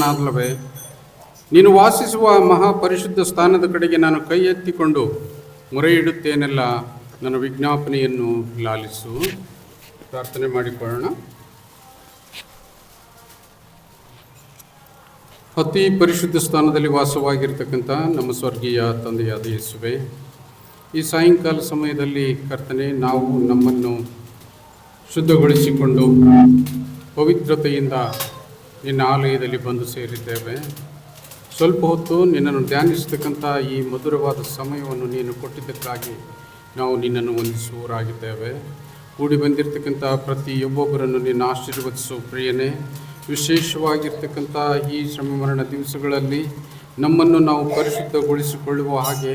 ನಾನಲ್ಲವೇ? ನೀನು ವಾಸಿಸುವ ಮಹಾಪರಿಶುದ್ಧ ಸ್ಥಾನದ ಕಡೆಗೆ ನಾನು ಕೈ ಎತ್ತಿಕೊಂಡು ಮೊರೆ ಇಡುತ್ತೇನೆಲ್ಲ, ನನ್ನ ವಿಜ್ಞಾಪನೆಯನ್ನು ಲಾಲಿಸು. ಪ್ರಾರ್ಥನೆ ಮಾಡಿಕೊಳ್ಳೋಣ. ಅತಿ ಪರಿಶುದ್ಧ ಸ್ಥಾನದಲ್ಲಿ ವಾಸವಾಗಿರ್ತಕ್ಕಂಥ ನಮ್ಮ ಸ್ವರ್ಗೀಯ ತಂದೆಯಾದ ಯೇಸುವೆ, ಈ ಸಾಯಂಕಾಲ ಸಮಯದಲ್ಲಿ ಕರ್ತನೆ, ನಾವು ನಮ್ಮನ್ನು ಶುದ್ಧಗೊಳಿಸಿಕೊಂಡು ಪವಿತ್ರತೆಯಿಂದ ನಿನ್ನ ಆಲಯದಲ್ಲಿ ಬಂದು ಸೇರಿದ್ದೇವೆ. ಸ್ವಲ್ಪ ಹೊತ್ತು ನಿನ್ನನ್ನು ಧ್ಯಾನಿಸತಕ್ಕಂಥ ಈ ಮಧುರವಾದ ಸಮಯವನ್ನು ನೀನು ಕೊಟ್ಟಿದ್ದಕ್ಕಾಗಿ ನಾವು ನಿನ್ನನ್ನು ವಂದಿಸುವವರಾಗಿದ್ದೇವೆ. ಕೂಡಿ ಬಂದಿರತಕ್ಕಂಥ ಪ್ರತಿಯೊಬ್ಬೊಬ್ಬರನ್ನು ನಿನ್ನ ಆಶೀರ್ವದಿಸು ಪ್ರಿಯನೇ. ವಿಶೇಷವಾಗಿರ್ತಕ್ಕಂಥ ಈ ಶ್ರಮ ಮರಣ ದಿವಸಗಳಲ್ಲಿ ನಮ್ಮನ್ನು ನಾವು ಪರಿಶುದ್ಧಗೊಳಿಸಿಕೊಳ್ಳುವ ಹಾಗೆ,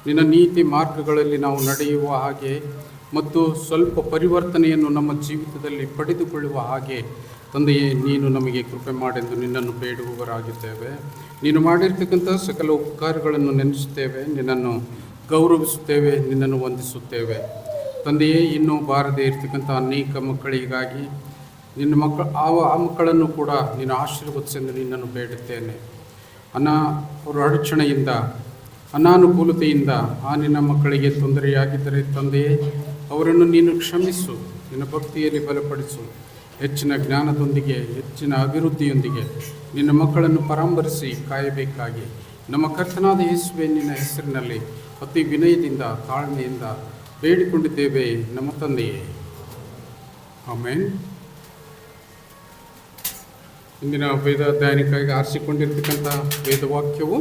ನಿನ್ನ ನೀತಿ ಮಾರ್ಗಗಳಲ್ಲಿ ನಾವು ನಡೆಯುವ ಹಾಗೆ ಮತ್ತು ಸ್ವಲ್ಪ ಪರಿವರ್ತನೆಯನ್ನು ನಮ್ಮ ಜೀವಿತದಲ್ಲಿ ಪಡೆದುಕೊಳ್ಳುವ ಹಾಗೆ ತಂದೆಯೇ, ನೀನು ನಮಗೆ ಕೃಪೆ ಮಾಡೆಂದು ನಿನ್ನನ್ನು ಬೇಡುವವರಾಗಿದ್ದೇವೆ. ನೀನು ಮಾಡಿರ್ತಕ್ಕಂಥ ಸಕಲ ಉಪಕಾರಗಳನ್ನು ನೆನೆಸುತ್ತೇವೆ, ನಿನ್ನನ್ನು ಗೌರವಿಸುತ್ತೇವೆ, ನಿನ್ನನ್ನು ವಂದಿಸುತ್ತೇವೆ. ತಂದೆಯೇ, ಇನ್ನೂ ಬಾರದೇ ಇರ್ತಕ್ಕಂಥ ಅನೇಕ ಮಕ್ಕಳಿಗಾಗಿ ನಿನ್ನ ಆ ಮಕ್ಕಳನ್ನು ಕೂಡ ನೀನು ಆಶೀರ್ವದಿಸೆಂದು ನಿನ್ನನ್ನು ಬೇಡುತ್ತೇನೆ. ಅವರ ಅಡಚಣೆಯಿಂದ, ಅನಾನುಕೂಲತೆಯಿಂದ ಆ ನಿನ್ನ ಮಕ್ಕಳಿಗೆ ತೊಂದರೆಯಾಗಿದ್ದರೆ ತಂದೆಯೇ, ಅವರನ್ನು ನೀನು ಕ್ಷಮಿಸು, ನಿನ್ನ ಭಕ್ತಿಯಲ್ಲಿ ಬಲಪಡಿಸು. ಹೆಚ್ಚಿನ ಜ್ಞಾನದೊಂದಿಗೆ, ಹೆಚ್ಚಿನ ಅಭಿವೃದ್ಧಿಯೊಂದಿಗೆ ನಿನ್ನ ಮಕ್ಕಳನ್ನು ಪರಾಂಬರಿಸಿ ಕಾಯಬೇಕಾಗಿ ನಮ್ಮ ಕರ್ತನಾದ ಯೇಸುವೆ ನಿನ್ನ ಹೆಸರಿನಲ್ಲಿ ಅತಿ ವಿನಯದಿಂದ ತಾಳ್ಮೆಯಿಂದ ಬೇಡಿಕೊಂಡಿದ್ದೇವೆ ನಮ್ಮ ತಂದೆಯೇ, ಆಮೇನ್. ಇಂದಿನ ವೇದ ಅಧ್ಯಯನಕ್ಕಾಗಿ ಆರಿಸಿಕೊಂಡಿರ್ತಕ್ಕಂಥ ವೇದವಾಕ್ಯವು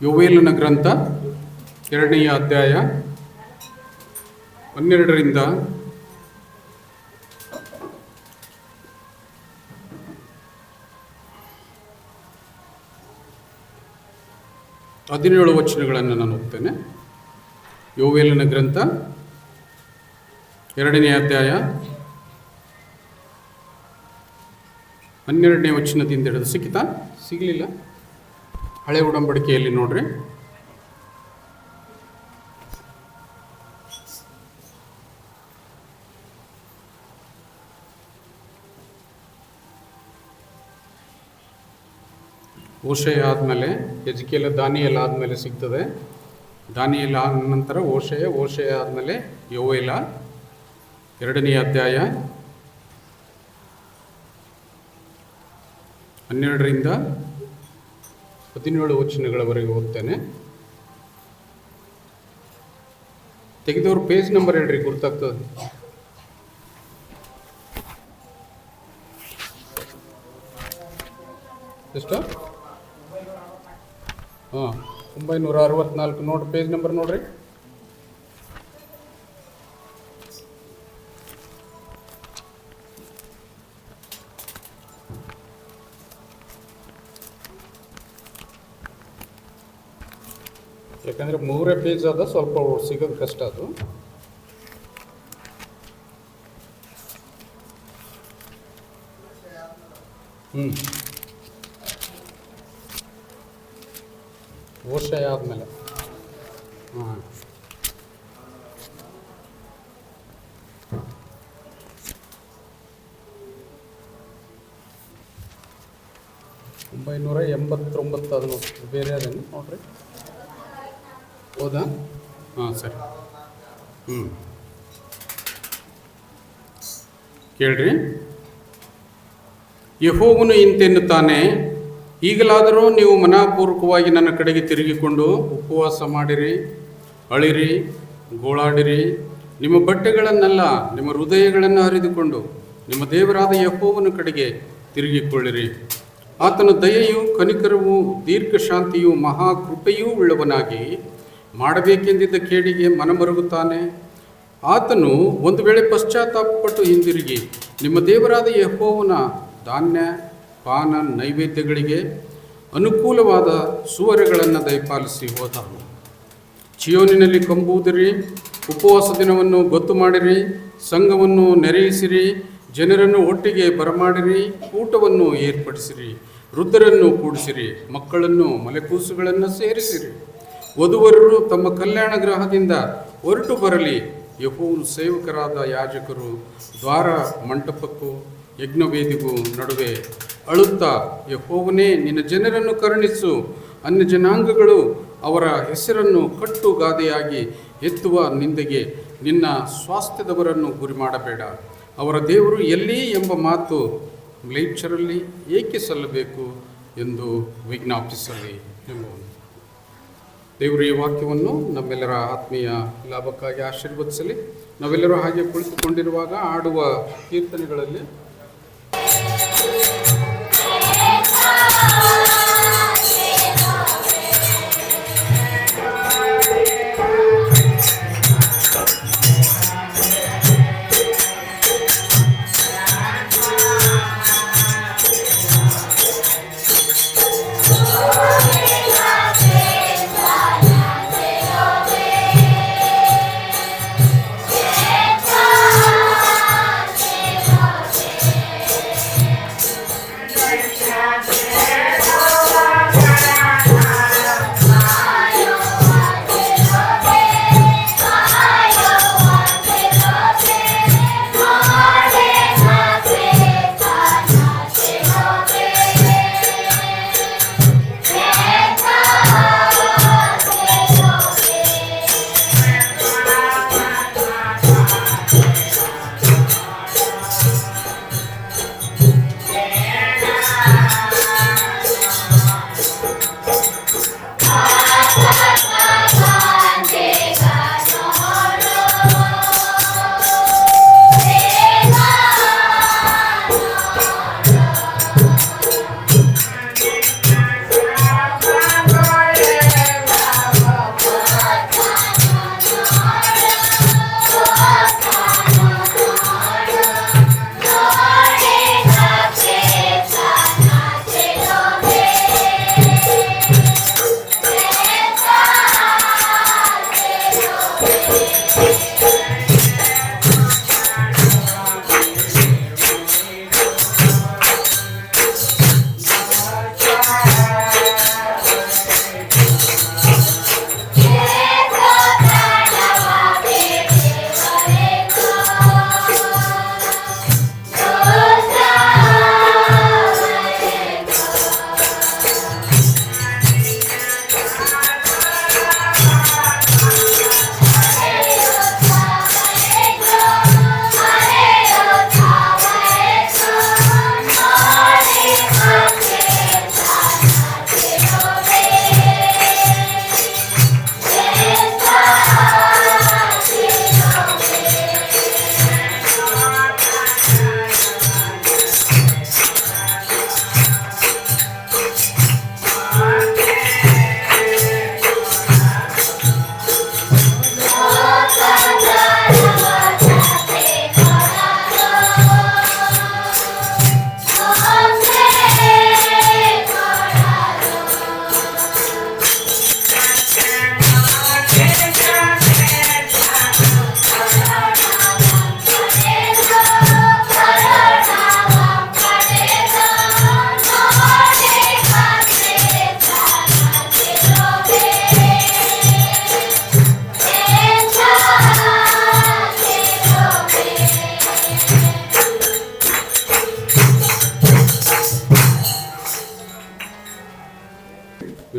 ಯೋವೇಲನ ಗ್ರಂಥ 2ನೇ ಅಧ್ಯಾಯ 12ರಿಂದ 17 ವಚನಗಳನ್ನು ನಾನು ಓದ್ತೇನೆ. ಯೋವೇಲನ ಗ್ರಂಥ 2ನೇ ಅಧ್ಯಾಯ 12ನೇ ವಚನದಿಂದ ಹಿಡಿದು ಸಿಗಲಿಲ್ಲ. ಹಳೆ ಉಡಂಬಡಿಕೆಯಲ್ಲಿ ನೋಡ್ರಿ. ಓಷಯ ಆದಮೇಲೆ ಎಜ್ಕೇಲ, ದಾನಿಯೇಲ ಆದಮೇಲೆ ಸಿಗ್ತದೆ. ದಾನಿಯೇಲ ಆದ ನಂತರ ಓಷಯ ಆದಮೇಲೆ ಯೋವೇಲ. 2ನೇ ಅಧ್ಯಾಯ 12ರಿಂದ 17 ವಚನಗಳವರೆಗೆ ಓದ್ತೇನೆ. ತೆಗೆದವ್ರು ಪೇಜ್ ನಂಬರ್ ಹೇಳ್ರಿ, ಗುರ್ತಾಗ್ತದೆ. ಎಷ್ಟು? 964 ನೋಡ್ರಿ, ಪೇಜ್ ನಂಬರ್ ನೋಡ್ರಿ. ಯಾಕಂದರೆ 3 ಪೇಜ್ ಅದ, ಸ್ವಲ್ಪ ಸಿಗೋದು ಕಷ್ಟ ಅದು. ಓಷಯ ಆದಮೇಲೆ ಹಾಂ 989 ಅದನ್ನು ಬೇರೆ ಅದೇನು ನೋಡ್ರಿ. ಹೌದಾ? ಹಾಂ, ಸರಿ. ಕೇಳ್ರಿ. ಯೆಹೋವನು ಇಂತೆನ್ನುತ್ತಾನೆ, ಈಗಲಾದರೂ ನೀವು ಮನಪೂರ್ವಕವಾಗಿ ನನ್ನ ಕಡೆಗೆ ತಿರುಗಿಕೊಂಡು ಉಪವಾಸ ಮಾಡಿರಿ, ಅಳಿರಿ, ಗೋಳಾಡಿರಿ. ನಿಮ್ಮ ಬಟ್ಟೆಗಳನ್ನೆಲ್ಲ, ನಿಮ್ಮ ಹೃದಯಗಳನ್ನು ಹರಿದುಕೊಂಡು ನಿಮ್ಮ ದೇವರಾದ ಯೆಹೋವನ ಕಡೆಗೆ ತಿರುಗಿಕೊಳ್ಳಿರಿ. ಆತನ ದಯೆಯು, ಕನಿಕರವೂ, ದೀರ್ಘಶಾಂತಿಯೂ, ಮಹಾಕೃಪೆಯೂ ಉಳ್ಳವನಾಗಿ ಮಾಡಬೇಕೆಂದಿದ್ದ ಕೇಡಿಗೆ ಮನಮರುಗುತ್ತಾನೆ. ಆತನು ಒಂದು ವೇಳೆ ಪಶ್ಚಾತ್ತಾಪಪಟ್ಟು ಹಿಂದಿರುಗಿ ನಿಮ್ಮ ದೇವರಾದ ಯೆಹೋವನ ಧಾನ್ಯ ಪಾನ ನೈವೇದ್ಯಗಳಿಗೆ ಅನುಕೂಲವಾದ ಸುವರೆಗಳನ್ನು ದಯಪಾಲಿಸಿ ಹೋದನು. ಚಿಯೋನಿನಲ್ಲಿ ಕಂಬುವುದಿರಿ, ಉಪವಾಸ ದಿನವನ್ನು ಗೊತ್ತು ಮಾಡಿರಿ, ಸಂಘವನ್ನು ನೆರೆಯಿಸಿರಿ, ಜನರನ್ನು ಒಟ್ಟಿಗೆ ಬರಮಾಡಿರಿ, ಊಟವನ್ನು ಏರ್ಪಡಿಸಿರಿ, ವೃದ್ಧರನ್ನು ಕೂಡಿಸಿರಿ, ಮಕ್ಕಳನ್ನು ಮಲೆಕೂಸುಗಳನ್ನು ಸೇರಿಸಿರಿ. ವಧುವರರು ತಮ್ಮ ಕಲ್ಯಾಣ ಗೃಹದಿಂದ ಹೊರಟು ಬರಲಿ. ಯೆಹೋವನ ಸೇವಕರಾದ ಯಾಜಕರು ದ್ವಾರ ಮಂಟಪಕ್ಕೂ ಯಜ್ಞವೇದಿಗೂ ನಡುವೆ ಅಳುತ್ತಾ, ಯೆಹೋವನೇ, ನಿನ್ನ ಜನರನ್ನು ಕರುಣಿಸು, ಅನ್ಯ ಜನಾಂಗಗಳು ಅವರ ಹೆಸರನ್ನು ಕಟ್ಟು ಗಾದೆಯಾಗಿ ಎತ್ತುವ ನಿಂದೆಗೆ ನಿನ್ನ ಸ್ವಾಸ್ಥ್ಯದವರನ್ನು ಗುರಿ ಮಾಡಬೇಡ. ಅವರ ದೇವರು ಎಲ್ಲಿ ಎಂಬ ಮಾತು ಮ್ಲೇಚ್ಛರಲ್ಲಿ ಏಕೆ ಸಲ್ಲಬೇಕು ಎಂದು ವಿಜ್ಞಾಪಿಸಲಿ ಎಂಬುದು. ದೇವರು ಈ ವಾಕ್ಯವನ್ನು ನಮ್ಮೆಲ್ಲರ ಆತ್ಮೀಯ ಲಾಭಕ್ಕಾಗಿ ಆಶೀರ್ವದಿಸಲಿ. ನಾವೆಲ್ಲರೂ ಹಾಗೆ ಕುಳಿತುಕೊಂಡಿರುವಾಗ ಆಡುವ ಕೀರ್ತನೆಗಳಲ್ಲಿ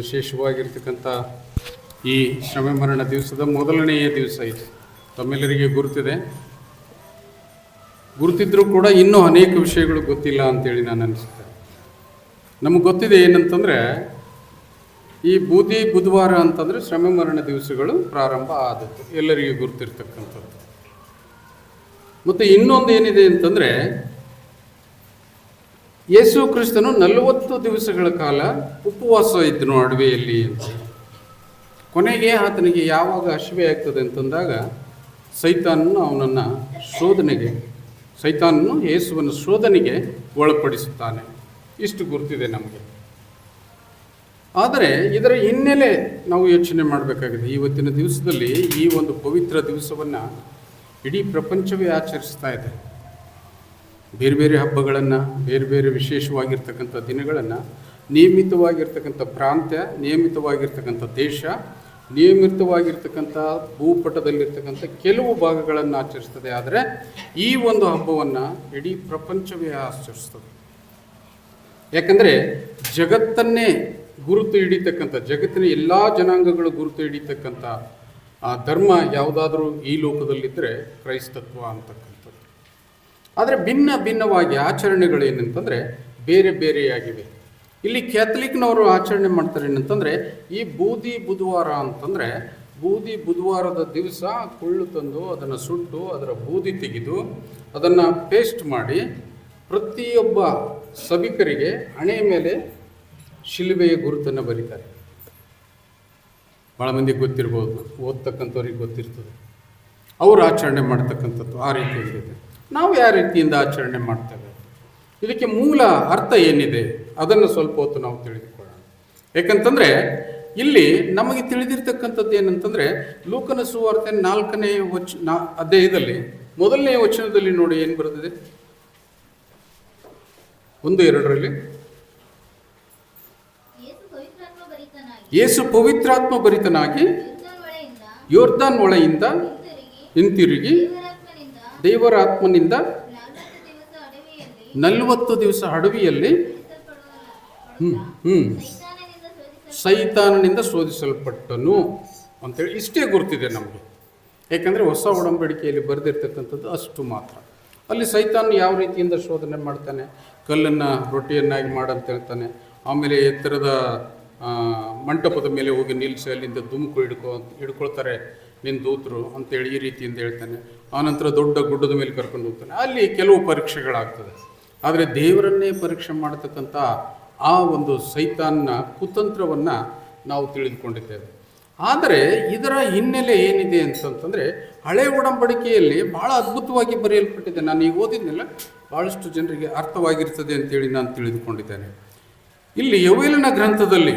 ವಿಶೇಷವಾಗಿರ್ತಕ್ಕಂಥ ಈ ಶ್ರಮೆ ಮರಣ ದಿವಸದ ಮೊದಲನೆಯ ದಿವಸ ಇದು. ತಮ್ಮೆಲ್ಲರಿಗೆ ಗುರುತಿದ್ರೂ ಕೂಡ ಇನ್ನೂ ಅನೇಕ ವಿಷಯಗಳು ಗೊತ್ತಿಲ್ಲ ಅಂತೇಳಿ ನಾನು ಅನಿಸುತ್ತೆ. ನಮಗೆ ಗೊತ್ತಿದೆ ಏನಂತಂದರೆ, ಈ ಬೂದಿ ಬುಧವಾರ ಅಂತಂದರೆ ಶ್ರಮೆ ಮರಣ ದಿವಸಗಳು ಪ್ರಾರಂಭ ಆದದ್ದು, ಎಲ್ಲರಿಗೂ ಗುರುತಿರ್ತಕ್ಕಂಥದ್ದು. ಮತ್ತು ಇನ್ನೊಂದು ಏನಿದೆ ಅಂತಂದರೆ, ಯೇಸು ಕ್ರಿಸ್ತನು 40 ದಿವಸಗಳ ಕಾಲ ಉಪವಾಸ ಇದ್ದನು ಅಡವೆಯಲ್ಲಿ ಅಂತ. ಕೊನೆಗೆ ಆತನಿಗೆ ಯಾವಾಗ ಹಸಿವೆ ಆಗ್ತದೆ ಅಂತಂದಾಗ ಸೈತಾನನು ಯೇಸುವನ್ನು ಶೋಧನೆಗೆ ಒಳಪಡಿಸುತ್ತಾನೆ. ಇಷ್ಟು ಗುರುತಿದೆ ನಮಗೆ. ಆದರೆ ಇದರ ಹಿನ್ನೆಲೆ ನಾವು ಯೋಚನೆ ಮಾಡಬೇಕಾಗಿದೆ. ಇವತ್ತಿನ ದಿವಸದಲ್ಲಿ ಈ ಒಂದು ಪವಿತ್ರ ದಿವಸವನ್ನು ಇಡೀ ಪ್ರಪಂಚವೇ ಆಚರಿಸ್ತಾ ಇದೆ. ಬೇರೆ ಬೇರೆ ಹಬ್ಬಗಳನ್ನು, ಬೇರೆ ಬೇರೆ ವಿಶೇಷವಾಗಿರ್ತಕ್ಕಂಥ ದಿನಗಳನ್ನು ನಿಯಮಿತವಾಗಿರ್ತಕ್ಕಂಥ ಪ್ರಾಂತ್ಯ, ನಿಯಮಿತವಾಗಿರ್ತಕ್ಕಂಥ ದೇಶ ನಿಯಮಿತವಾಗಿರ್ತಕ್ಕಂಥ ಭೂಪಟದಲ್ಲಿರ್ತಕ್ಕಂಥ ಕೆಲವು ಭಾಗಗಳನ್ನು ಆಚರಿಸ್ತದೆ. ಆದರೆ ಈ ಒಂದು ಹಬ್ಬವನ್ನು ಇಡೀ ಪ್ರಪಂಚವೇ ಆಚರಿಸ್ತದೆ. ಯಾಕಂದರೆ ಜಗತ್ತನ್ನೇ ಗುರುತು ಹಿಡಿತಕ್ಕಂಥ, ಜಗತ್ತಿನ ಎಲ್ಲ ಜನಾಂಗಗಳು ಗುರುತು ಹಿಡಿತಕ್ಕಂಥ ಧರ್ಮ ಯಾವುದಾದ್ರೂ ಈ ಲೋಕದಲ್ಲಿದ್ದರೆ ಕ್ರೈಸ್ತತ್ವ ಅಂತಕ್ಕಂಥದ್ದು. ಆದರೆ ಭಿನ್ನವಾಗಿ ಆಚರಣೆಗಳು ಏನಂತಂದರೆ ಬೇರೆ ಬೇರೆಯಾಗಿವೆ. ಇಲ್ಲಿ ಕ್ಯಾಥಲಿಕ್ನವರು ಆಚರಣೆ ಮಾಡ್ತಾರೆ ಏನಂತಂದರೆ ಈ ಬೂದಿ ಬುಧವಾರ ಅಂತಂದರೆ ಬೂದಿ ಬುಧವಾರದ ದಿವಸ ಕುಳ್ಳು ತಂದು ಅದನ್ನು ಸುಟ್ಟು ಅದರ ಬೂದಿ ತೆಗೆದು ಅದನ್ನು ಪೇಸ್ಟ್ ಮಾಡಿ ಪ್ರತಿಯೊಬ್ಬ ಸಭಿಕರಿಗೆ ಹಣೆಯ ಮೇಲೆ ಶಿಲುಬೆಯ ಗುರುತನ್ನು ಬರೀತಾರೆ. ಭಾಳ ಮಂದಿಗೆ ಗೊತ್ತಿರ್ಬೋದು, ಓದ್ತಕ್ಕಂಥವ್ರಿಗೆ ಗೊತ್ತಿರ್ತದೆ. ಅವರು ಆಚರಣೆ ಮಾಡ್ತಕ್ಕಂಥದ್ದು ಆ ರೀತಿಯಾಗಿದೆ. ನಾವು ಯಾವ ರೀತಿಯಿಂದ ಆಚರಣೆ ಮಾಡ್ತೇವೆ, ಇದಕ್ಕೆ ಮೂಲ ಅರ್ಥ ಏನಿದೆ ಅದನ್ನು ಸ್ವಲ್ಪ ಹೊತ್ತು ನಾವು ತಿಳಿದುಕೊಳ್ಳೋಣ. ಯಾಕಂತಂದರೆ ಇಲ್ಲಿ ನಮಗೆ ತಿಳಿದಿರ್ತಕ್ಕಂಥದ್ದು ಏನಂತಂದರೆ ಲೂಕನ ಸುವಾರ್ತೆ 4ನೇ ಅಧ್ಯಾಯದಲ್ಲಿ 1ನೇ ವಚನದಲ್ಲಿ ನೋಡಿ ಏನು ಬರ್ತದೆ, 1-2ರಲ್ಲಿ ಯೇಸು ಪವಿತ್ರಾತ್ಮ ಭರಿತನಾಗಿ ಯೋರ್ದಾನ್ ಹೊಳೆಯಿಂದ ಹಿಂತಿರುಗಿ ದೇವರ ಆತ್ಮನಿಂದ 40 ದಿವಸ ಅಡವಿಯಲ್ಲಿ ಸೈತಾನನಿಂದ ಶೋಧಿಸಲ್ಪಟ್ಟನು ಅಂತೇಳಿ ಇಷ್ಟೇ ಗುರ್ತಿದೆ ನಮಗೆ. ಯಾಕಂದರೆ ಹೊಸ ಒಡಂಬಡಿಕೆಯಲ್ಲಿ ಬರೆದಿರ್ತಕ್ಕಂಥದ್ದು ಅಷ್ಟು ಮಾತ್ರ. ಅಲ್ಲಿ ಸೈತಾನ ಯಾವ ರೀತಿಯಿಂದ ಶೋಧನೆ ಮಾಡ್ತಾನೆ, ಕಲ್ಲನ್ನು ರೊಟ್ಟಿಯನ್ನಾಗಿ ಮಾಡಂತ ಹೇಳ್ತಾನೆ. ಆಮೇಲೆ ಎತ್ತರದ ಮಂಟಪದ ಮೇಲೆ ಹೋಗಿ ನಿಲ್ಲಿಸಿ ಅಲ್ಲಿಂದ ದುಮುಕು ಹಿಡ್ಕೊಳ್ತಾರೆ ನಿನ್ನ ದೂತರು ಅಂತೇಳಿ ಈ ರೀತಿಯಿಂದ ಹೇಳ್ತಾನೆ. ಆನಂತರ ದೊಡ್ಡ ಗುಡ್ಡದ ಮೇಲೆ ಕರ್ಕೊಂಡು ಹೋಗ್ತಾನೆ. ಅಲ್ಲಿ ಕೆಲವು ಪರೀಕ್ಷೆಗಳಾಗ್ತದೆ. ಆದರೆ ದೇವರನ್ನೇ ಪರೀಕ್ಷೆ ಮಾಡತಕ್ಕಂಥ ಆ ಒಂದು ಸೈತಾನ್ನ ಕುತಂತ್ರವನ್ನು ನಾವು ತಿಳಿದುಕೊಂಡಿದ್ದೇವೆ. ಆದರೆ ಇದರ ಹಿನ್ನೆಲೆ ಏನಿದೆ ಅಂತಂತಂದರೆ ಹಳೆ ಒಡಂಬಡಿಕೆಯಲ್ಲಿ ಭಾಳ ಅದ್ಭುತವಾಗಿ ಬರೆಯಲ್ಪಟ್ಟಿದೆ. ನಾನು ಈಗ ಓದಿದ್ನೆಲ್ಲ ಭಾಳಷ್ಟು ಜನರಿಗೆ ಅರ್ಥವಾಗಿರ್ತದೆ ಅಂತೇಳಿ ನಾನು ತಿಳಿದುಕೊಂಡಿದ್ದೇನೆ. ಇಲ್ಲಿ ಯೋವೇಲನ ಗ್ರಂಥದಲ್ಲಿ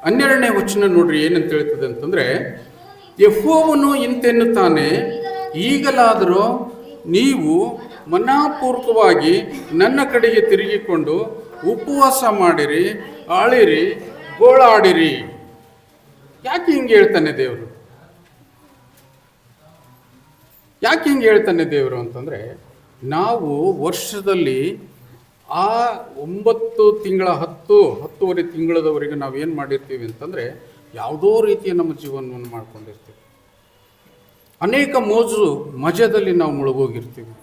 12ನೇ ವಚನ ನೋಡ್ರಿ ಏನಂತ ಹೇಳ್ತದೆ ಅಂತಂದರೆ, ಯೆಹೋವನು ಇಂತೆನ್ನುತ್ತಾನೆ, ಈಗಲಾದರೂ ನೀವು ಮನಃಪೂರ್ವಕವಾಗಿ ನನ್ನ ಕಡೆಗೆ ತಿರುಗಿಕೊಂಡು ಉಪವಾಸ ಮಾಡಿರಿ, ಆಳಿರಿ, ಗೋಳಾಡಿರಿ. ಯಾಕೆ ಹಿಂಗೆ ಹೇಳ್ತಾನೆ ದೇವರು? ಯಾಕೆ ಹಿಂಗೆ ಹೇಳ್ತಾನೆ ದೇವರು ಅಂತಂದರೆ, ನಾವು ವರ್ಷದಲ್ಲಿ ಆ 9 ತಿಂಗಳ 10-10.5 ತಿಂಗಳದವರೆಗೆ ನಾವು ಏನು ಮಾಡಿರ್ತೀವಿ ಅಂತಂದರೆ ಯಾವುದೋ ರೀತಿಯ ನಮ್ಮ ಜೀವನವನ್ನು ಮಾಡ್ಕೊಂಡಿರ್ತೀವಿ. ಅನೇಕ ಮೋಜು ಮಜದಲ್ಲಿ ನಾವು ಮುಳುಗೋಗಿರ್ತೀವಿ.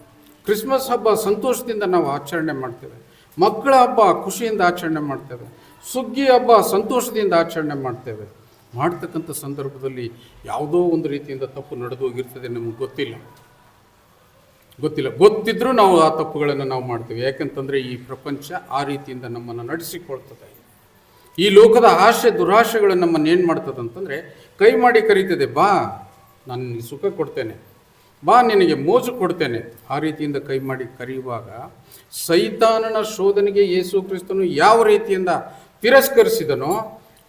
ಕ್ರಿಸ್ಮಸ್ ಹಬ್ಬ ಸಂತೋಷದಿಂದ ನಾವು ಆಚರಣೆ ಮಾಡ್ತೇವೆ. ಮಕ್ಕಳ ಹಬ್ಬ ಖುಷಿಯಿಂದ ಆಚರಣೆ ಮಾಡ್ತೇವೆ. ಸುಗ್ಗಿ ಹಬ್ಬ ಸಂತೋಷದಿಂದ ಆಚರಣೆ ಮಾಡ್ತೇವೆ. ಮಾಡ್ತಕ್ಕಂಥ ಸಂದರ್ಭದಲ್ಲಿ ಯಾವುದೋ ಒಂದು ರೀತಿಯಿಂದ ತಪ್ಪು ನಡೆದು ಹೋಗಿರ್ತದೆ, ನಮಗೆ ಗೊತ್ತಿದ್ರೂ ನಾವು ಆ ತಪ್ಪುಗಳನ್ನು ನಾವು ಮಾಡ್ತೇವೆ. ಯಾಕಂತಂದರೆ ಈ ಪ್ರಪಂಚ ಆ ರೀತಿಯಿಂದ ನಮ್ಮನ್ನು ನಡೆಸಿಕೊಳ್ತದೆ. ಈ ಲೋಕದ ಆಸೆ ದುರಾಶೆಗಳು ನಮ್ಮನ್ನು ಏನು ಮಾಡ್ತದೆ ಅಂತಂದರೆ ಕೈ ಮಾಡಿ ಕರೀತದೆ, ಬಾ ನಾನು ನಿನಗೆ ಸುಖ ಕೊಡ್ತೇನೆ, ಬಾ ನಿನಗೆ ಮೋಜು ಕೊಡ್ತೇನೆ. ಆ ರೀತಿಯಿಂದ ಕೈ ಮಾಡಿ ಕರೆಯುವಾಗ ಸೈತಾನನ ಶೋಧನೆಗೆ ಯೇಸು ಕ್ರಿಸ್ತನು ಯಾವ ರೀತಿಯಿಂದ ತಿರಸ್ಕರಿಸಿದನೋ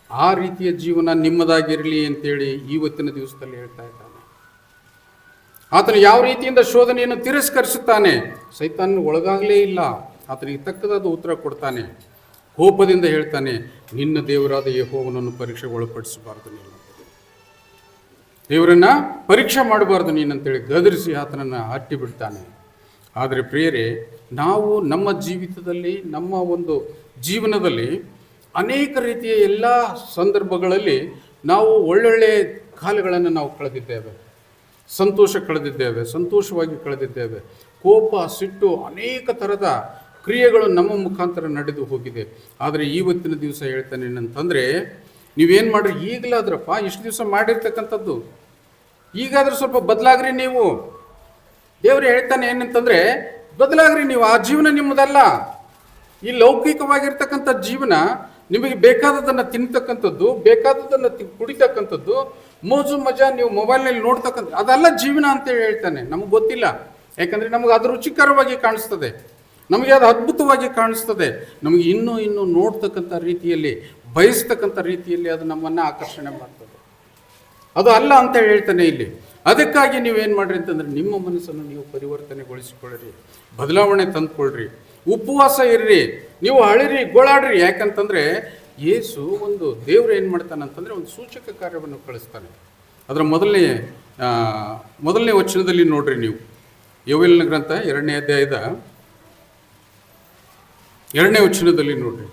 ಆ ರೀತಿಯ ಜೀವನ ನಿಮ್ಮದಾಗಿರಲಿ ಅಂತೇಳಿ ಇವತ್ತಿನ ದಿವಸದಲ್ಲಿ ಹೇಳ್ತಾ ಇದ್ದಾನೆ. ಆತನು ಯಾವ ರೀತಿಯಿಂದ ಶೋಧನೆಯನ್ನು ತಿರಸ್ಕರಿಸುತ್ತಾನೆ, ಸೈತಾನನ ಒಳಗಾಗಲೇ ಇಲ್ಲ, ಆತನಿಗೆ ತಕ್ಕದಾದ ಉತ್ತರ ಕೊಡ್ತಾನೆ. ಕೋಪದಿಂದ ಹೇಳ್ತಾನೆ, ನಿನ್ನ ದೇವರಾದ ಯೆಹೋವನನ್ನು ಪರೀಕ್ಷೆಗೆ ಒಳಪಡಿಸಬಾರ್ದು, ನೀನು ದೇವರನ್ನು ಪರೀಕ್ಷೆ ಮಾಡಬಾರ್ದು ನೀನಂತೇಳಿ ಗದರಿಸಿ ಆತನನ್ನು ಹಟ್ಟಿ ಬಿಡ್ತಾನೆ. ಆದರೆ ಪ್ರಿಯರೇ, ನಾವು ನಮ್ಮ ಜೀವಿತದಲ್ಲಿ, ನಮ್ಮ ಒಂದು ಜೀವನದಲ್ಲಿ ಅನೇಕ ರೀತಿಯ ಎಲ್ಲ ಸಂದರ್ಭಗಳಲ್ಲಿ ನಾವು ಒಳ್ಳೊಳ್ಳೆ ಕಾಲಗಳನ್ನು ನಾವು ಕಳೆದಿದ್ದೇವೆ, ಸಂತೋಷವಾಗಿ ಕಳೆದಿದ್ದೇವೆ. ಕೋಪ, ಸಿಟ್ಟು, ಅನೇಕ ಥರದ ಕ್ರಿಯೆಗಳು ನಮ್ಮ ಮುಖಾಂತರ ನಡೆದು ಹೋಗಿದೆ. ಆದರೆ ಇವತ್ತಿನ ದಿವಸ ಹೇಳ್ತಾನೆ ಏನಂತಂದರೆ, ನೀವೇನು ಮಾಡ್ರಿ, ಈಗಲಾದ್ರಪ್ಪ ಇಷ್ಟು ದಿವಸ ಮಾಡಿರ್ತಕ್ಕಂಥದ್ದು ಈಗಾದರೂ ಸ್ವಲ್ಪ ಬದಲಾಗ್ರಿ ನೀವು. ದೇವರು ಹೇಳ್ತಾನೆ ಏನಂತಂದರೆ, ಬದಲಾಗ್ರಿ ನೀವು. ಆ ಜೀವನ ನಿಮ್ಮದಲ್ಲ. ಈ ಲೌಕಿಕವಾಗಿರ್ತಕ್ಕಂಥ ಜೀವನ ನಿಮಗೆ ಬೇಕಾದದನ್ನು ತಿನ್ತಕ್ಕಂಥದ್ದು, ಬೇಕಾದದನ್ನು ಕುಡಿತಕ್ಕಂಥದ್ದು, ಮೋಜು ಮಜಾ ನೀವು ಮೊಬೈಲ್ನಲ್ಲಿ ನೋಡ್ತಕ್ಕಂಥ ಅದೆಲ್ಲ ಜೀವನ ಅಂತೇಳಿ ಹೇಳ್ತಾನೆ. ನಮಗೆ ಗೊತ್ತಿಲ್ಲ, ಯಾಕಂದರೆ ನಮಗೆ ಅದು ರುಚಿಕರವಾಗಿ ಕಾಣಿಸ್ತದೆ, ನಮಗೆ ಅದು ಅದ್ಭುತವಾಗಿ ಕಾಣಿಸ್ತದೆ. ನಮಗೆ ಇನ್ನೂ ನೋಡ್ತಕ್ಕಂಥ ರೀತಿಯಲ್ಲಿ, ಬಯಸ್ತಕ್ಕಂಥ ರೀತಿಯಲ್ಲಿ ಅದು ನಮ್ಮನ್ನು ಆಕರ್ಷಣೆ ಮಾಡ್ತದೆ. ಅದು ಅಲ್ಲ ಅಂತ ಹೇಳ್ತಾನೆ ಇಲ್ಲಿ. ಅದಕ್ಕಾಗಿ ನೀವೇನು ಮಾಡಿರಿ ಅಂತಂದರೆ ನಿಮ್ಮ ಮನಸ್ಸನ್ನು ನೀವು ಪರಿವರ್ತನೆಗೊಳಿಸಿಕೊಳ್ಳ್ರಿ, ಬದಲಾವಣೆ ತಂದುಕೊಳ್ಳ್ರಿ, ಉಪವಾಸ ಇರ್ರಿ, ನೀವು ಅಳಿರಿ, ಗೋಳಾಡ್ರಿ. ಯಾಕಂತಂದರೆ ಯೇಸು ಒಂದು ದೇವರು ಏನು ಮಾಡ್ತಾನೆ ಅಂತಂದರೆ ಒಂದು ಸೂಚಕ ಕಾರ್ಯವನ್ನು ಕಳಿಸ್ತಾನೆ. ಅದರ ಮೊದಲನೇ ವಚನದಲ್ಲಿ ನೋಡ್ರಿ ನೀವು, ಯೋವೇಲನ ಗ್ರಂಥ 2ನೇ ಅಧ್ಯಾಯದ 2ನೇ ವಚನದಲ್ಲಿ ನೋಡ್ರಿ.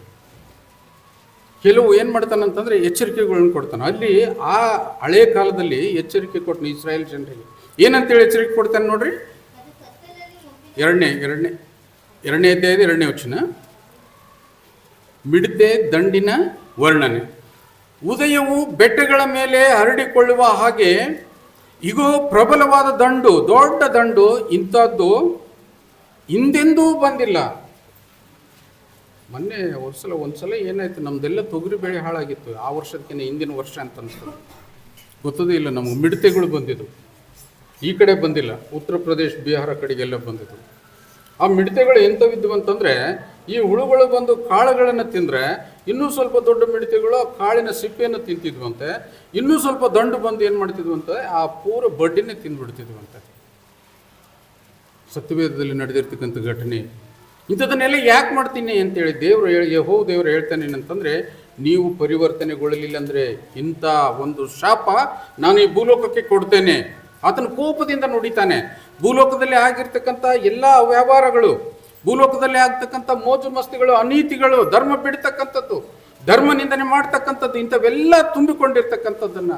ಕೆಲವು ಏನು ಮಾಡ್ತಾನಂತಂದರೆ ಎಚ್ಚರಿಕೆಗಳನ್ನು ಕೊಡ್ತಾನೆ. ಅಲ್ಲಿ ಆ ಹಳೆ ಕಾಲದಲ್ಲಿ ಎಚ್ಚರಿಕೆ ಕೊಟ್ಟನು ಇಸ್ರಾಯೇಲ್ ಜನರಿಗೆ. ಏನಂತೇಳಿ ಎಚ್ಚರಿಕೆ ಕೊಡ್ತಾನೆ ನೋಡ್ರಿ. 2ನೇ ಅಧ್ಯಾಯದ 2ನೇ ವಚನ, ಮಿಡತೆ ದಂಡಿನ ವರ್ಣನೆ. ಉದಯವು ಬೆಟ್ಟಗಳ ಮೇಲೆ ಹರಡಿಕೊಳ್ಳುವ ಹಾಗೆ ಇಗೋ ಪ್ರಬಲವಾದ ದಂಡು, ದೊಡ್ಡ ದಂಡು, ಇಂಥದ್ದು ಹಿಂದೆಂದೂ ಬಂದಿಲ್ಲ. ಮೊನ್ನೆ ಒಂದ್ಸಲ ಏನಾಯ್ತು, ನಮ್ದೆಲ್ಲ ತೊಗರಿ ಬೆಳೆ ಹಾಳಾಗಿತ್ತು. ಆ ವರ್ಷದಕ್ಕಿಂತ ಹಿಂದಿನ ವರ್ಷ ಅಂತ ಅನ್ಸ್ತದೆ, ಗೊತ್ತದೇ ಇಲ್ಲ ನಮಗೆ. ಮಿಡತೆಗಳು ಬಂದಿದ್ದು ಈ ಕಡೆ ಬಂದಿಲ್ಲ, ಉತ್ತರ ಪ್ರದೇಶ ಬಿಹಾರ ಕಡೆಗೆಲ್ಲ ಬಂದಿದ್ದು. ಆ ಮಿಡತೆಗಳು ಎಂಥವಿದ್ವು ಅಂತಂದರೆ, ಈ ಹುಳುಗಳು ಬಂದು ಕಾಳುಗಳನ್ನು ತಿಂದರೆ ಇನ್ನೂ ಸ್ವಲ್ಪ ದೊಡ್ಡ ಮಿಡತೆಗಳು ಆ ಕಾಳಿನ ಸಿಪ್ಪೆಯನ್ನು ತಿಂತಿದ್ವಂತೆ. ಇನ್ನೂ ಸ್ವಲ್ಪ ದಂಡು ಬಂದು ಏನು ಮಾಡ್ತಿದ್ವಂತೆ, ಆ ಪೂರ ಬಡ್ಡಿನೇ ತಿಂದುಬಿಡ್ತಿದ್ವಂತೆ. ಸತ್ಯವೇದದಲ್ಲಿ ನಡೆದಿರ್ತಕ್ಕಂಥ ಘಟನೆ. ಇಂಥದನ್ನೆಲ್ಲ ಯಾಕೆ ಮಾಡ್ತೀನಿ ಅಂತೇಳಿ ದೇವರು ಹೇಳ್ತಾನೆ ಏನಂತಂದರೆ, ನೀವು ಪರಿವರ್ತನೆಗೊಳ್ಳಲಿಲ್ಲ ಅಂದರೆ ಇಂಥ ಒಂದು ಶಾಪ ನಾನು ಈ ಭೂಲೋಕಕ್ಕೆ ಕೊಡ್ತೇನೆ. ಆತನ ಕೋಪದಿಂದ ನುಡಿತಾನೆ. ಭೂಲೋಕದಲ್ಲಿ ಆಗಿರ್ತಕ್ಕಂಥ ಎಲ್ಲ ವ್ಯವಹಾರಗಳು, ಭೂಲೋಕದಲ್ಲಿ ಆಗ್ತಕ್ಕಂಥ ಮೋಜು ಮಸ್ತಿಗಳು, ಅನೀತಿಗಳು, ಧರ್ಮ ಬಿಡ್ತಕ್ಕಂಥದ್ದು, ಧರ್ಮ ನಿಂದನೆ ಮಾಡ್ತಕ್ಕಂಥದ್ದು, ಇಂಥವೆಲ್ಲ ತುಂಬಿಕೊಂಡಿರ್ತಕ್ಕಂಥದ್ದನ್ನು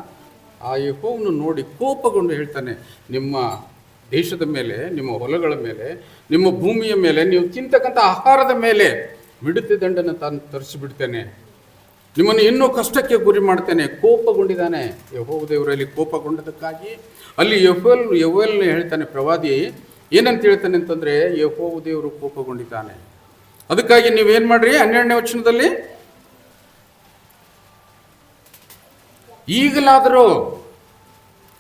ಆ ಯೆಹೋವನು ನೋಡಿ ಕೋಪಗೊಂಡು ಹೇಳ್ತಾನೆ, ನಿಮ್ಮ ದೇಶದ ಮೇಲೆ, ನಿಮ್ಮ ಹೊಲಗಳ ಮೇಲೆ, ನಿಮ್ಮ ಭೂಮಿಯ ಮೇಲೆ, ನೀವು ತಿಂತಕ್ಕಂಥ ಆಹಾರದ ಮೇಲೆ ಮಿಡತೆ ದಂಡನ್ನು ತಾನು ತರಿಸಿಬಿಡ್ತೇನೆ, ನಿಮ್ಮನ್ನು ಇನ್ನೂ ಕಷ್ಟಕ್ಕೆ ಗುರಿ ಮಾಡ್ತೇನೆ. ಕೋಪಗೊಂಡಿದ್ದಾನೆ ಯೆಹೋವ ದೇವರಲ್ಲಿ. ಕೋಪಗೊಂಡದಕ್ಕಾಗಿ ಅಲ್ಲಿ ಯೆಹೋವನ ಹೇಳ್ತಾನೆ, ಪ್ರವಾದಿ ಏನಂತ ಹೇಳ್ತಾನೆ ಅಂತಂದರೆ, ಯೆಹೋವ ದೇವರು ಕೋಪಗೊಂಡಿದ್ದಾನೆ. ಅದಕ್ಕಾಗಿ ನೀವೇನು ಮಾಡ್ರಿ, 12ನೇ ವಚನದಲ್ಲಿ,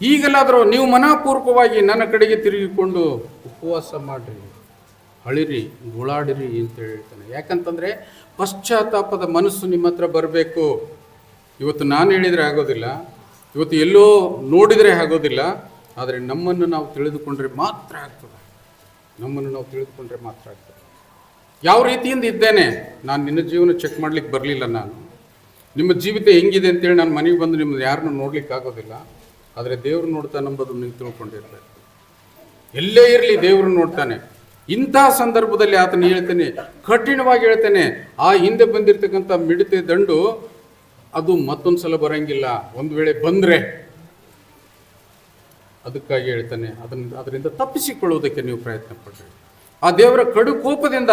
ಈಗಲಾದರೂ ನೀವು ಮನಪೂರ್ವಕವಾಗಿ ನನ್ನ ಕಡೆಗೆ ತಿರುಗಿಕೊಂಡು ಉಪವಾಸ ಮಾಡಿರಿ, ಅಳಿರಿ, ಗೋಳಾಡಿರಿ ಅಂತ ಹೇಳ್ತಾನೆ. ಯಾಕಂತಂದರೆ ಪಶ್ಚಾತ್ತಾಪದ ಮನಸ್ಸು ನಿಮ್ಮ ಹತ್ರ ಬರಬೇಕು. ಇವತ್ತು ನಾನು ಹೇಳಿದರೆ ಆಗೋದಿಲ್ಲ, ಇವತ್ತು ಎಲ್ಲೋ ನೋಡಿದರೆ ಆಗೋದಿಲ್ಲ, ಆದರೆ ನಮ್ಮನ್ನು ನಾವು ತಿಳಿದುಕೊಂಡ್ರೆ ಮಾತ್ರ ಆಗ್ತದೆ. ಯಾವ ರೀತಿಯಿಂದ ಇದ್ದೇನೆ ನಾನು, ನಿನ್ನ ಜೀವನ ಚೆಕ್ ಮಾಡ್ಲಿಕ್ಕೆ ಬರಲಿಲ್ಲ. ನಾನು ನಿಮ್ಮ ಜೀವಿತ ಹೆಂಗಿದೆ ಅಂತೇಳಿ ನಾನು ಮನೆಗೆ ಬಂದು ನಿಮ್ಮನ್ನು ಯಾರನ್ನೂ ನೋಡ್ಲಿಕ್ಕೆ ಆಗೋದಿಲ್ಲ. ಆದರೆ ದೇವರು ನೋಡ್ತಾನೆ ಎಂಬುದನ್ನು ನೀವು ತಿಳ್ಕೊಂಡಿರ್ಬೇಕು. ಎಲ್ಲೇ ಇರಲಿ ದೇವರು ನೋಡ್ತಾನೆ. ಇಂಥ ಸಂದರ್ಭದಲ್ಲಿ ಆತನು ಹೇಳ್ತಾನೆ, ಕಠಿಣವಾಗಿ ಹೇಳ್ತಾನೆ, ಆ ಹಿಂದೆ ಬಂದಿರತಕ್ಕಂಥ ಮಿಡತೆ ದಂಡು ಅದು ಮತ್ತೊಂದು ಸಲ ಬರೋಂಗಿಲ್ಲ. ಒಂದು ವೇಳೆ ಬಂದರೆ, ಅದಕ್ಕಾಗಿ ಹೇಳ್ತಾನೆ, ಅದರಿಂದ ತಪ್ಪಿಸಿಕೊಳ್ಳುವುದಕ್ಕೆ ನೀವು ಪ್ರಯತ್ನ ಪಡ್ರಿ. ಆ ದೇವರ ಕಡು ಕೋಪದಿಂದ